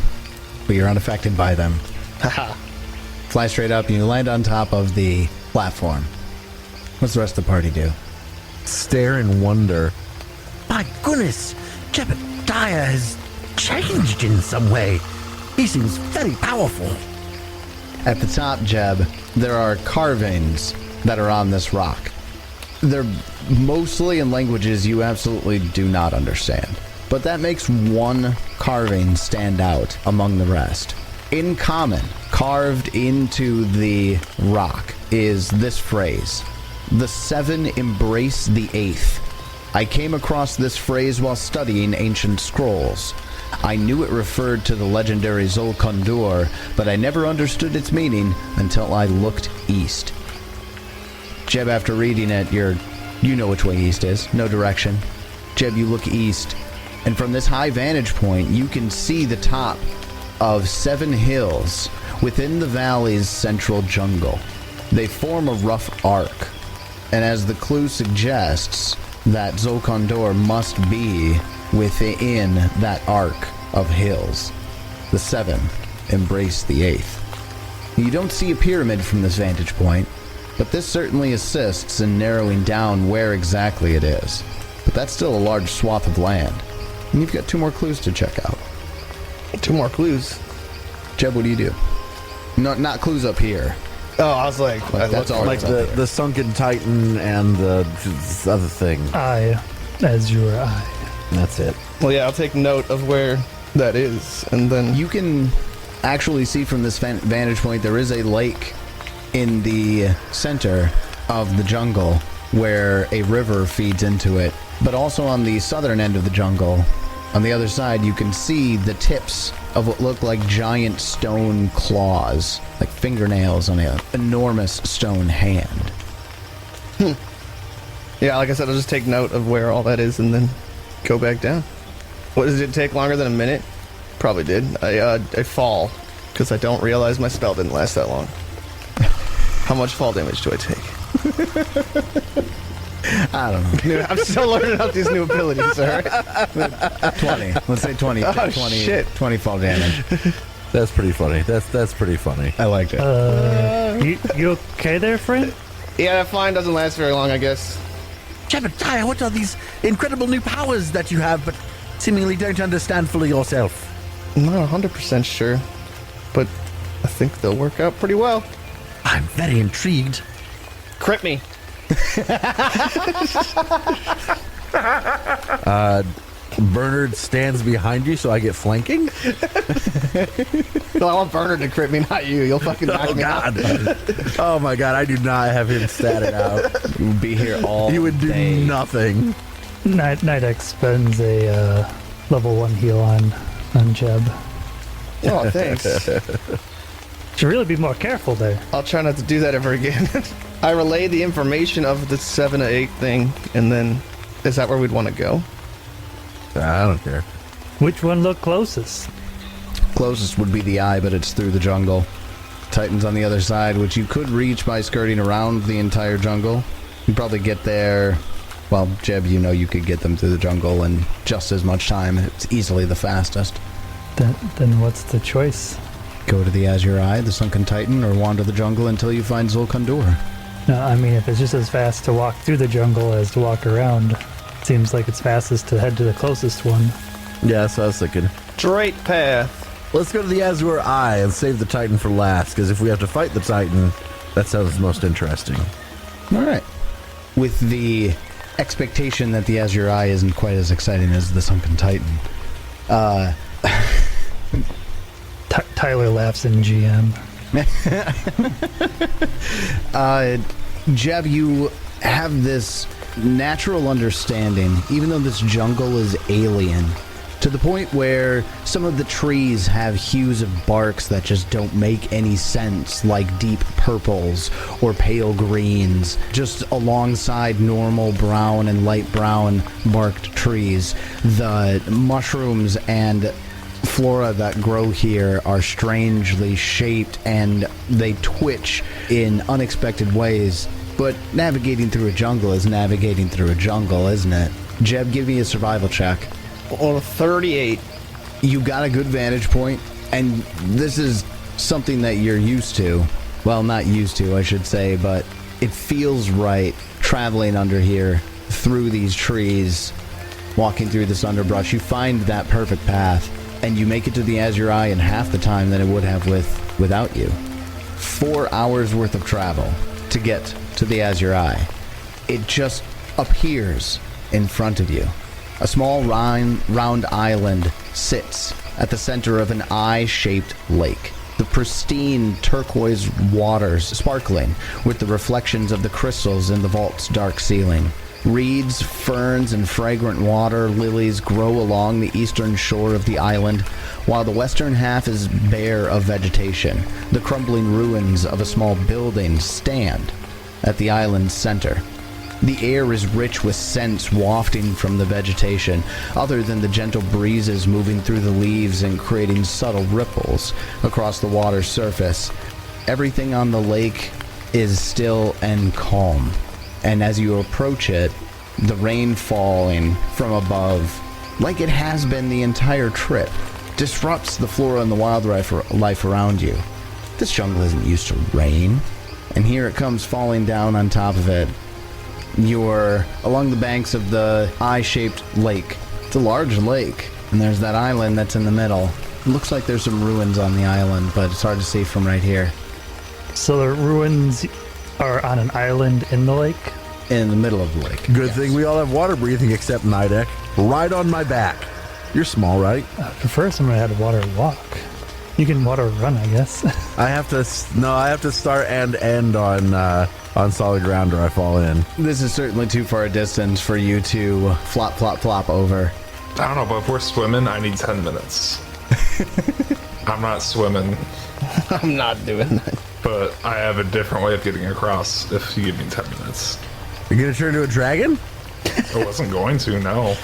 but you're unaffected by them. Haha. Fly straight up and you land on top of the platform. What's the rest of the party do? Stare in wonder. My goodness, Jebediah has changed in some way. He seems very powerful. At the top, Jeb, there are carvings that are on this rock. They're mostly in languages you absolutely do not understand. But that makes one carving stand out among the rest. In common, carved into the rock, is this phrase: "The 7 embrace the 8th." I came across this phrase while studying ancient scrolls. I knew it referred to the legendary Zolkondur, but I never understood its meaning until I looked east. Jeb, after reading it, you know which way east is. No direction. Jeb, you look east, and from this high vantage point, you can see the top of 7 hills within the valley's central jungle. They form a rough arc, And as the clue suggests, that Zolkondor must be within that arc of hills. The 7 embrace the 8th. You don't see a pyramid from this vantage point, but this certainly assists in narrowing down where exactly it is. But that's still a large swath of land. And you've got 2 more clues to check out. 2 more clues. Jeb, what do you do? Not clues up here. Oh, I was like that's all. Like the sunken titan and the other thing. Eye, as your eye. That's it. Well, yeah, I'll take note of where that is, and then You can actually see from this vantage point there is a lake in the center of the jungle where a river feeds into it. But also on the southern end of the jungle, on the other side, you can see the tips of what look like giant stone claws, like fingernails on an enormous stone hand. yeah, like I said, I'll just take note of where all that is, and then go back down. What does it take longer than a minute? Probably did. I fall because I don't realize my spell didn't last that long. How much fall damage do I take? I don't know. Dude, I'm still learning about these new abilities, alright? 20. Let's say 20. Oh, 20, shit. 20 fall damage. That's pretty funny. That's pretty funny. I liked it. You okay there, friend? Yeah, that fine doesn't last very long, I guess. Jebediah, what are these incredible new powers that you have, but seemingly don't understand fully yourself? I'm not 100% sure, but I think they'll work out pretty well. I'm very intrigued. Crit me. Bernard stands behind you, so I get flanking. No, I want Bernard to crit me, not you. You'll fucking knock me out. Oh my god, I do not have him statted out. You would be here all He would do day. nothing. Nidex spends a level 1 heal on Jeb. Oh, thanks. Should really be more careful there. I'll try not to do that ever again. I relay the information of the 7 to 8 thing, and then is that where we'd want to go? I don't care. Which one looked closest? Closest would be the eye, but it's through the jungle. Titan's on the other side, which you could reach by skirting around the entire jungle. You'd probably get there. Well, Jeb, you know you could get them through the jungle in just as much time. It's easily the fastest. Then what's the choice? Go to the Azure Eye, the Sunken Titan, or wander the jungle until you find Zolkondor. No, I mean, if it's just as fast to walk through the jungle as to walk around, it seems like it's fastest to head to the closest one. Yeah, so I was thinking. Straight path. Let's go to the Azure Eye and save the Titan for last, because if we have to fight the Titan, that sounds most interesting. All right. With the expectation that the Azure Eye isn't quite as exciting as the Sunken Titan, Tyler laughs in GM. Jeb, you have this natural understanding, even though this jungle is alien, to the point where some of the trees have hues of barks that just don't make any sense, like deep purples or pale greens, just alongside normal brown and light brown barked trees. The mushrooms and flora that grow here are strangely shaped and they twitch in unexpected ways. But navigating through a jungle is navigating through a jungle, isn't it? Jeb, give me a survival check. On 38. You got a good vantage point, and this is something that you're used to. Well, not used to, I should say, but it feels right traveling under here through these trees, walking through this underbrush. You find that perfect path, and you make it to the Azure Eye in half the time that it would have without you. 4 hours worth of travel to get to the Azure Eye. It just appears in front of you. A small round island sits at the center of an eye-shaped lake. The pristine turquoise waters sparkling with the reflections of the crystals in the vault's dark ceiling. Reeds, ferns, and fragrant water lilies grow along the eastern shore of the island, while the western half is bare of vegetation. The crumbling ruins of a small building stand at the island's center. The air is rich with scents wafting from the vegetation, other than the gentle breezes moving through the leaves and creating subtle ripples across the water's surface. Everything on the lake is still and calm. And as you approach it, the rain falling from above, like it has been the entire trip, disrupts the flora and the wildlife around you. This jungle isn't used to rain, and here it comes falling down on top of it. You're along the banks of the eye-shaped lake. It's a large lake, and there's that island that's in the middle. It looks like there's some ruins on the island, but it's hard to see from right here. So the ruins are on an island in the lake? In the middle of the lake. Good Yes. thing we all have water breathing except Nidek. Right on my back. You're small, right? For first, I'm going to have to water walk. You can water run, I guess. I have to start and end on solid ground or I fall in. This is certainly too far a distance for you to flop over. I don't know, but if we're swimming, I need 10 minutes. I'm not swimming, I'm not doing that. but I have a different way of getting across if you give me 10 minutes. You're gonna turn into a dragon? I wasn't going to, no.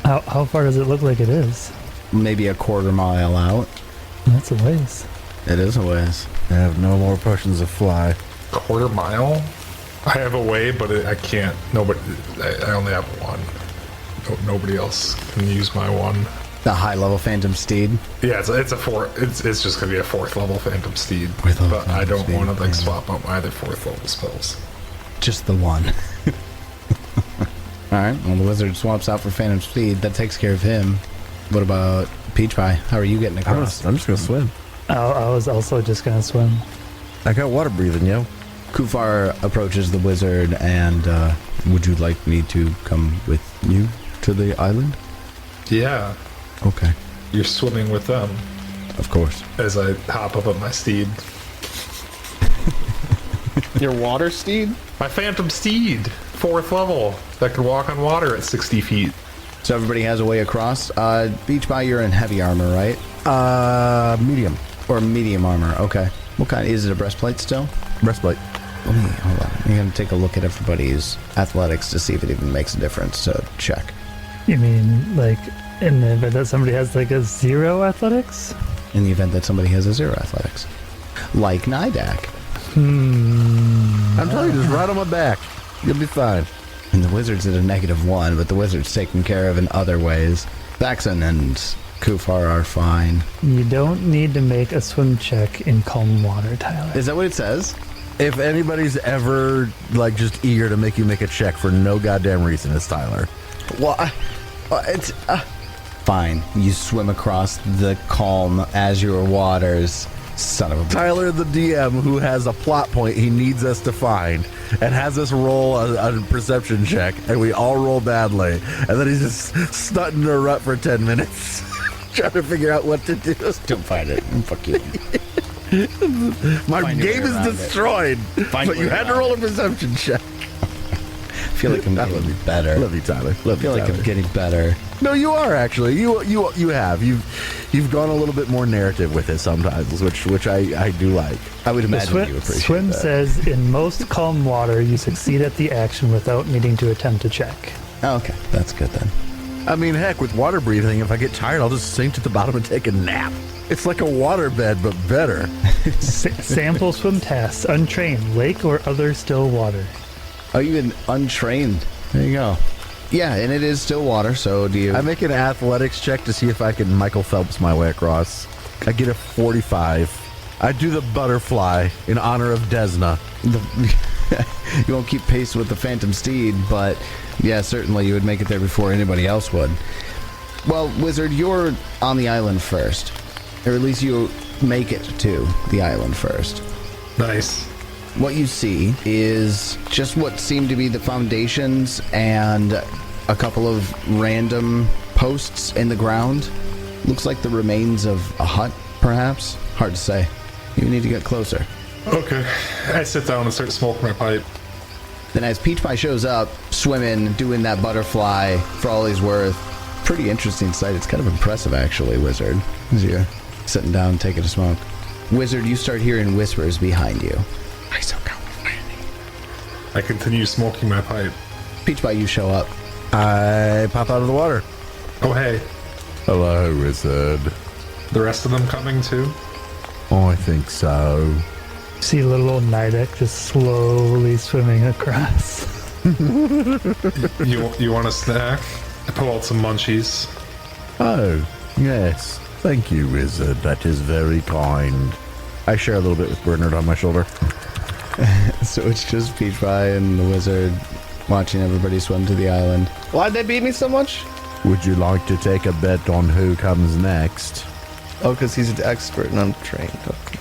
How far does it look like it is? Maybe a quarter mile out. That's a ways. It is a ways. I have no more potions of fly. Quarter mile? I have a way, but I can't. Nobody. I only have one. Nobody else can use my one. The high-level Phantom Steed. Yeah, it's a four. It's just gonna be a 4th level Phantom Steed. Fourth level But I Phantom don't Steed, want to like yeah. swap out my other 4th level spells. Just the one. Alright, well the wizard swaps out for Phantom Steed. That takes care of him. What about Peach Pie? How are you getting across? I'm just gonna swim. I was also just going to swim. I got water breathing, yo. Kufar approaches the wizard and, would you like me to come with you to the island? Yeah, Okay. you're swimming with them Of course. as I hop up on my steed. Your water steed? My Phantom Steed, 4th level, that can walk on water at 60 feet. So everybody has a way across. Beach Pie, you're in heavy armor, right? Medium. Or medium armor, okay. What kind? Is it a breastplate still? Breastplate. Let me, hold on. I'm going to take a look at everybody's athletics to see if it even makes a difference. So check. You mean, like, in the event that somebody has, like, a 0 athletics? In the event that somebody has a 0 athletics. Like Nidak. I'm telling you, just right on my back. You'll be fine. And the wizard's at a -1, but the wizard's taken care of in other ways. Thaxon and Kufar are fine. You don't need to make a swim check in calm water, Tyler. Is that what it says? If anybody's ever like just eager to make you make a check for no goddamn reason, it's Tyler. Well, it's... Fine. You swim across the calm azure waters. Son of a... Tyler, the DM, who has a plot point he needs us to find, and has us roll a perception check, and we all roll badly, and then he's just snutting in a rut for 10 minutes, trying to figure out what to do. Don't find it. Fuck you. My Find your game way is around it. destroyed, Find but your you way had to around roll a perception check. I feel like I'm getting better. I love you, Tyler. I Love feel you, like Tyler. I'm getting better. No, you are actually. You have. You've gone a little bit more narrative with it sometimes, which I do like. I would The imagine you appreciate swim that. says, in most calm water, you succeed at the action without needing to attempt a check. Oh, okay, that's good then. I mean, heck, with water breathing, if I get tired, I'll just sink to the bottom and take a nap. It's like a water bed, but better. Sample swim tasks, untrained, lake or other still water. Oh, you been untrained. There you go. Yeah, and it is still water, so do you... I make an athletics check to see if I can Michael Phelps my way across. I get a 45. I do the butterfly in honor of Desna. You won't keep pace with the Phantom Steed, but yeah, certainly you would make it there before anybody else would. Well, Wizard, you're on the island first. Or at least you make it to the island first. Nice. What you see is just what seem to be the foundations and a couple of random posts in the ground. Looks like the remains of a hut, perhaps. Hard to say. You need to get closer. Okay. I sit down and start smoking my pipe. Then as Peach Pie shows up, swimming, doing that butterfly for all he's worth. Pretty interesting sight. It's kind of impressive, actually, Wizard. As you're sitting down, taking a smoke. Wizard, you start hearing whispers behind you. I so come I continue smoking my pipe. Peach Pie, you show up. I pop out of the water. Oh, hey. Hello, wizard. The rest of them coming too? Oh, I think so. See little old Nidek just slowly swimming across. You want a snack? I pull out some munchies. Oh, yes. Thank you, Wizard. That is very kind. I share a little bit with Bernard on my shoulder. So it's just Peach Pie and the Wizard watching everybody swim to the island. Why'd they beat me so much? Would you like to take a bet on who comes next? Oh, because he's an expert and I'm trained. Okay.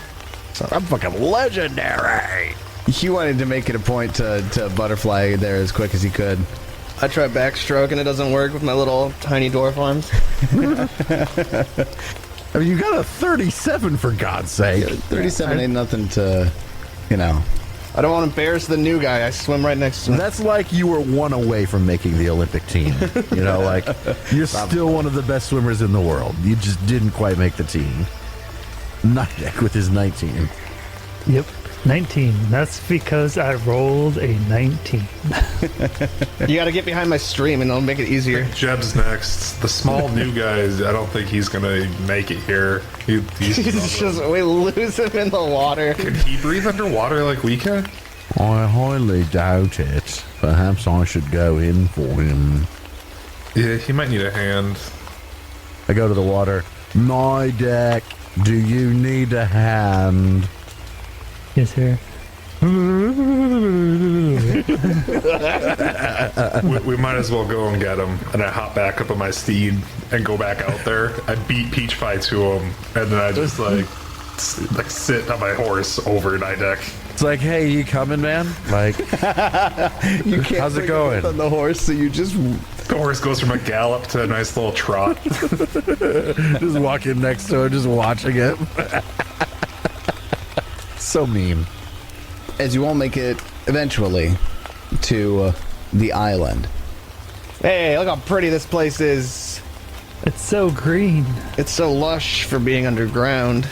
I'm fucking legendary. He wanted to make it a point to butterfly there as quick as he could. I try backstroke and it doesn't work with my little tiny dwarf arms. I mean, you got a 37 for God's sake. 37 ain't nothing to, you know. I don't want to embarrass the new guy. I swim right next to him. That's like you were one away from making the Olympic team. You know, like, you're still one of the best swimmers in the world. You just didn't quite make the team. Nightek with his 19. Yep, 19. That's because I rolled a 19. You got to get behind my stream and it'll make it easier. Jeb's next. The small new guys, I don't think he's going to make it here. He's just, we lose him in the water. Can he breathe underwater like we can? I highly doubt it. Perhaps I should go in for him. Yeah, he might need a hand. I go to the water. Nightek, do you need a hand? Yes, sir. We might as well go and get him. And I hop back up on my steed and go back out there. I beat Peach Pie to him, and then I just like sit on my horse over Nightek. It's like, hey, you coming, man? Like, You can't how's it bring going? up on the horse, so you just... The horse goes from a gallop to a nice little trot. Just walking next to him, just watching it. So mean. As you all make it eventually to the island. Hey, look how pretty this place is. It's so green. It's so lush for being underground.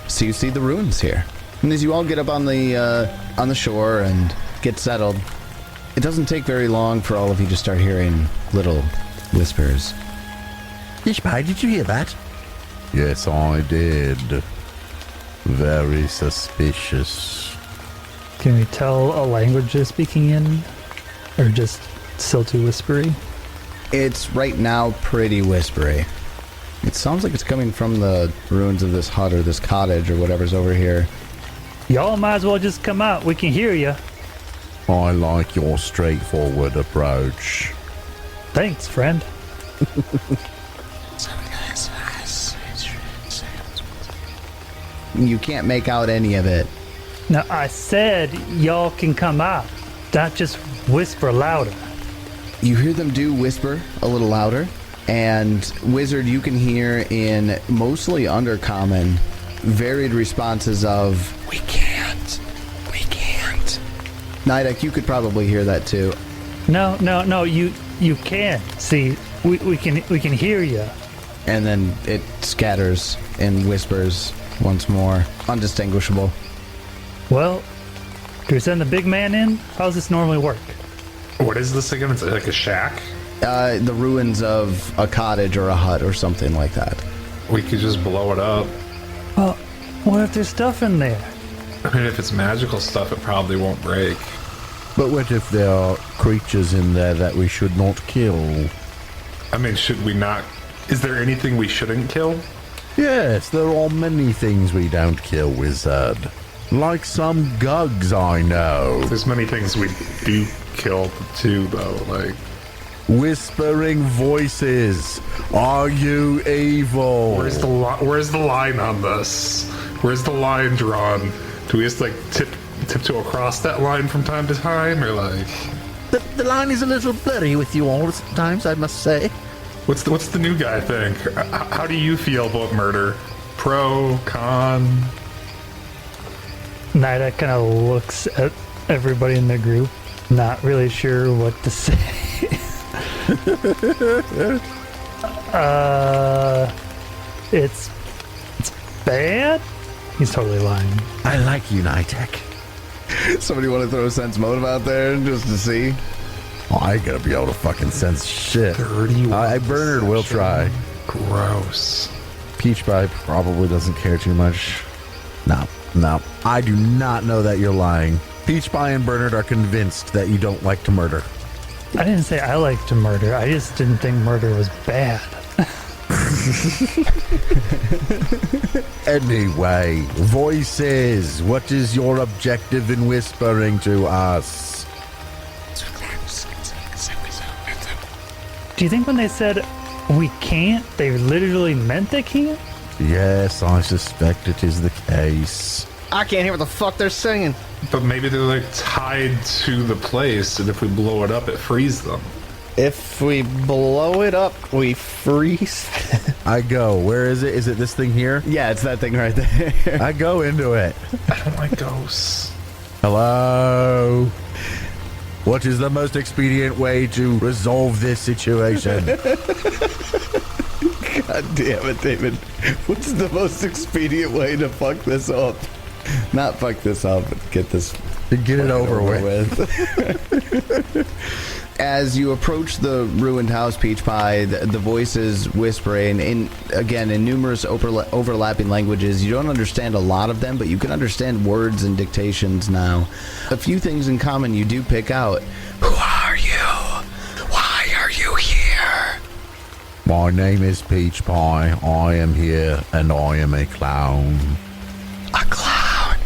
So you see the ruins here. And as you all get up on the shore and get settled, it doesn't take very long for all of you to start hearing little whispers. Peach Pie, did you hear that? Yes, I did. Very suspicious. Can we tell a language they're speaking in? Or just still too whispery? It's right now pretty whispery. It sounds like it's coming from the ruins of this hut or this cottage or whatever's over here. Y'all might as well just come out. We can hear you. I like your straightforward approach. Thanks, friend. You can't make out any of it. Now, I said y'all can come out. Not just whisper louder. You hear them do whisper a little louder, and Wizard, you can hear in mostly Undercommon varied responses of "We can't, we can't." Nightek, you could probably hear that too. No, you can. See, we can hear you. And then it scatters in whispers once more, undistinguishable. Well, do we send the big man in? How does this normally work? What is this again? It's like a shack? The ruins of a cottage or a hut or something like that. We could just blow it up. Well, what if there's stuff in there? I mean, if it's magical stuff, it probably won't break. But what if there are creatures in there that we should not kill? I mean, should we not? Is there anything we shouldn't kill? Yes, there are many things we don't kill, Wizard. Like some gugs I know. There's many things we do kill too, though. Like Whispering voices. Are you evil? where's the line on this? Where's the line drawn? Do we just like tiptoe across that line from time to time, or like? The line is a little blurry with you all sometimes, I must say. What's the new guy think? How do you feel about murder? Pro, con? Nightek kind of looks at everybody in the group, not really sure what to say. It's bad? He's totally lying. I like you, Nightek. Somebody want to throw a sense motive out there just to see? I ain't gonna be able to fucking sense shit. 31 Bernard will try. Gross. Peach Pie probably doesn't care too much. No. I do not know that you're lying. Peach Pie and Bernard are convinced that you don't like to murder. I didn't say I like to murder. I just didn't think murder was bad. Anyway, voices, what is your objective in whispering to us? Do you think when they said we can't, they literally meant they can't? Yes, I suspect it is the case. I can't hear what the fuck they're singing. But maybe they're like tied to the place, and if we blow it up, it frees them. If we blow it up, we freeze. I go. Where is it? Is it this thing here? Yeah, it's that thing right there. I go into it. I don't like ghosts. Hello? What is the most expedient way to resolve this situation? God damn it, David. What's the most expedient way to fuck this up? Not fuck this up, but get this Get it over with. As you approach the ruined house, Peach Pie, the voices whispering in numerous overlapping languages. You don't understand a lot of them, but you can understand words and dictations now. A few things in common you do pick out. Who are you? Why are you here? My name is Peach Pie. I am here, and I am a clown. A clown.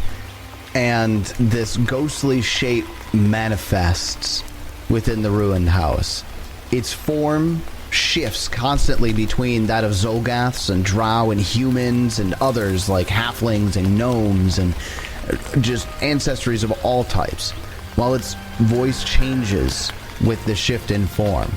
And this ghostly shape manifests within the ruined house. Its form shifts constantly between that of Zolgaths and Drow and humans and others like halflings and gnomes and just ancestries of all types, while its voice changes with the shift in form.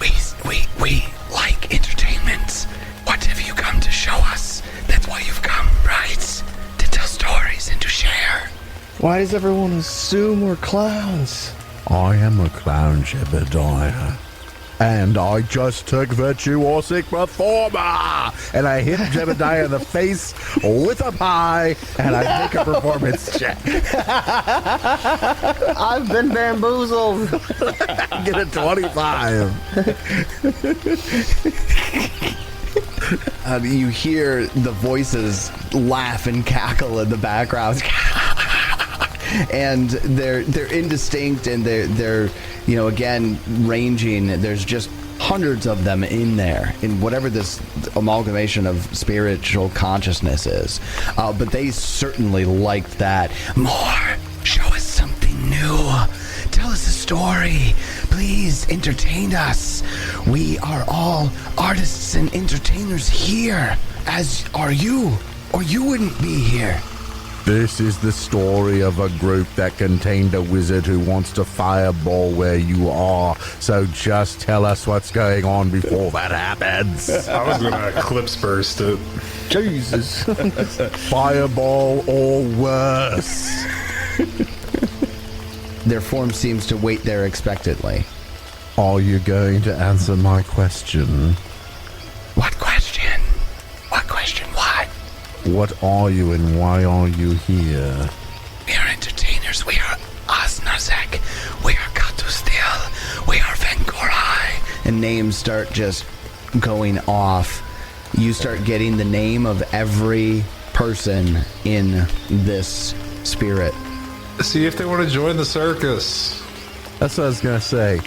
We like entertainment. What have you come to show us? That's why you've come, right? To tell stories and to share. Why does everyone assume we're clowns? I am a clown, Jebediah. And I just took virtuosic performer, and I hit Jebediah in the face with a pie, and I make a performance check. I've been bamboozled. Get a 25. You hear the voices laugh and cackle in the background. And they're indistinct, and they're again ranging. There's just hundreds of them in there, in whatever this amalgamation of spiritual consciousness is. But they certainly liked that. More. Show us something new. Tell us a story. Please entertain us. We are all artists and entertainers here, as are you, or you wouldn't be here. This is the story of a group that contained a wizard who wants to fireball where you are. So just tell us what's going on before that happens. I was gonna eclipse burst it. Jesus. Fireball or worse. Their form seems to wait there expectantly. Are you going to answer my question? What question? What question? What? What are you and why are you here? We are entertainers. We are Osnarzek. We are Katustil. We are Vengorai. And names start just going off. You start getting the name of every person in this spirit. See if they want to join the circus. That's what I was going to say.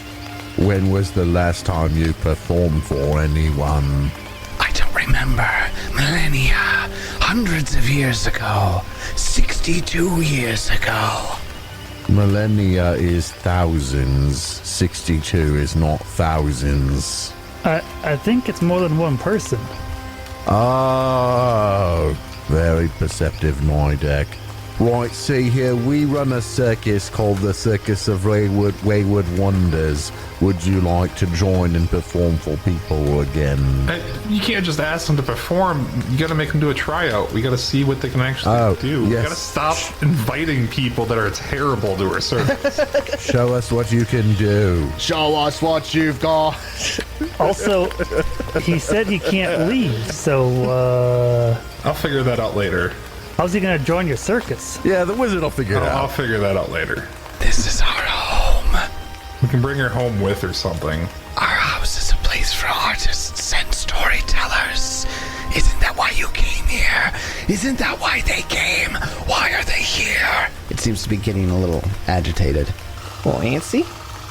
When was the last time you performed for anyone? I don't remember. Millennia. Hundreds of years ago. 62 years ago. Millennia is thousands. 62 is not thousands. I think it's more than one person. Oh, very perceptive, Nidek. Right, see here, we run a circus called the Circus of Wayward Wonders. Would you like to join and perform for people again? You can't just ask them to perform. You gotta make them do a tryout. We gotta see what they can actually do. Yes. We gotta stop inviting people that are terrible to our circus. Show us what you can do. Show us what you've got. Also, he said he can't leave, so I'll figure that out later. how's he gonna join your circus? Yeah, the wizard will figure it I'll out. figure that out later. This is our home. We can bring her home with or something. Our house is a place for artists and storytellers. Isn't that why you came here? Isn't that why they came? Why are they here? It seems to be getting a little agitated. Well, Antsy?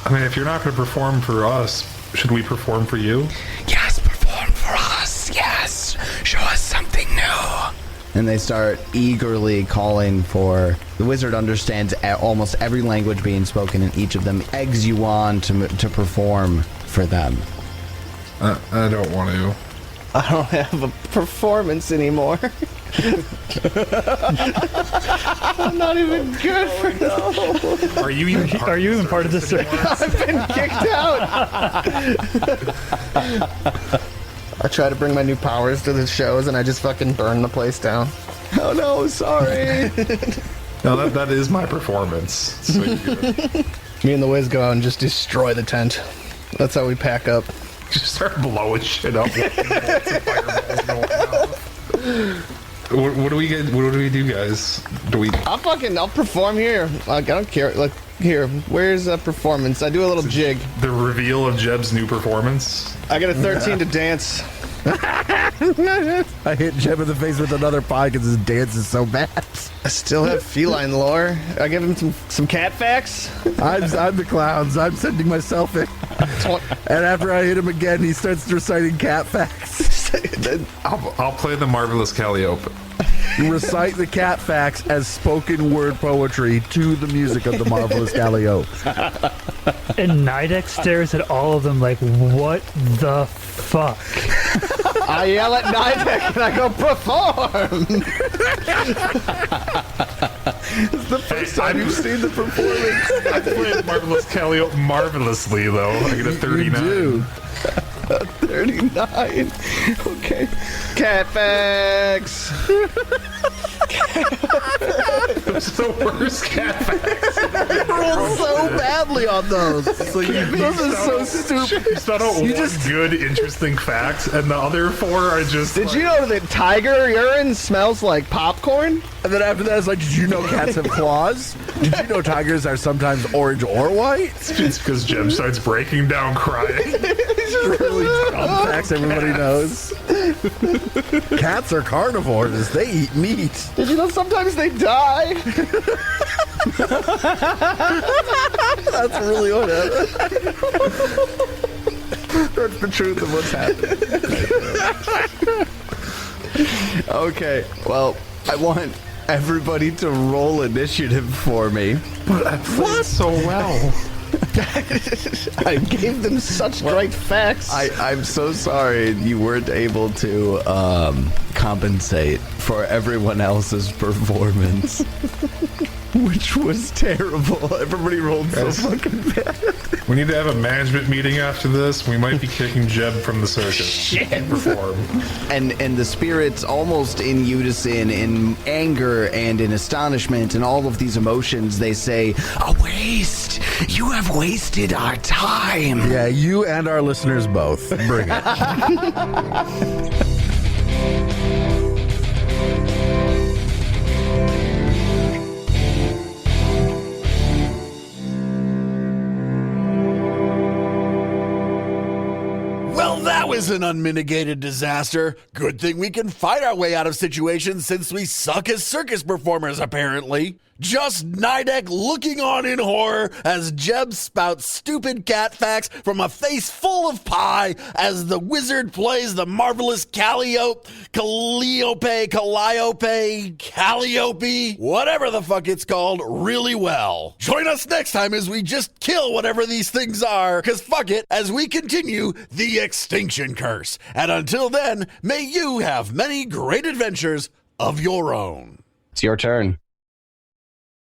I mean, if you're not going to perform for us, should we perform for you? Yes, perform for us. Yes. Show us something new. And they start eagerly calling for... The wizard understands almost every language being spoken, and each of them eggs you on to perform for them. I don't want to. I don't have a performance anymore. I'm not even good for no. Are you even part of the circus? I've been kicked out. I try to bring my new powers to the shows, and I just fucking burn the place down. Oh no, sorry. No, that is my performance. So Me and the Wiz go out and just destroy the tent. That's how we pack up. just start blowing shit up. What do we get? What do we do, guys? I'll perform here. I don't care. Like, here, where's a performance? I do a little jig. The reveal of Jeb's new performance. I got a 13 to dance. I hit Jeb in the face with another pie because his dance is so bad. I still have feline lore. I give him some cat facts. I'm the clowns. I'm sending myself in. And after I hit him again, he starts reciting cat facts. I'll play the Marvelous Calliope. Recite the cat facts as spoken word poetry to the music of the Marvelous Calliope. And Nidek stares at all of them like, what the fuck? I yell at Nidek and I go, perform! It's the first time you've seen the performance. I played Marvelous Calliope marvelously, though. I get a 39. You do. 39. Okay. Cat facts. It's the worst cat facts. I rolled so badly on those. So Those are so stupid. You start out one good, interesting fact, and the other four are just. Did you know that tiger urine smells like popcorn? And then after that, it's like, did you know cats have claws? Did you know tigers are sometimes orange or white? It's because Jeb starts breaking down crying. Really dumb facts everybody knows. Cats are carnivores. They eat meat. Did you know sometimes they die? That's really what happened. That's the truth of what's happening. Okay, well, I want everybody to roll initiative for me. But I played so well. I gave them such great facts. I'm so sorry you weren't able to compensate for everyone else's performance, which was terrible. Everybody rolled so fucking bad. We need to have a management meeting after this. We might be kicking Jeb from the circus. Shit. Perform. And the spirits almost in unison, in anger and in astonishment and all of these emotions, they say, "A waste! You have wasted our time!" Yeah, you and our listeners both. Bring it. Well, that was an unmitigated disaster. Good thing we can fight our way out of situations since we suck as circus performers, apparently. Just Nidek looking on in horror as Jeb spouts stupid cat facts from a face full of pie as the wizard plays the marvelous Calliope, whatever the fuck it's called, really well. Join us next time as we just kill whatever these things are, cause fuck it, as we continue the Extinction Curse. And until then, may you have many great adventures of your own. It's your turn.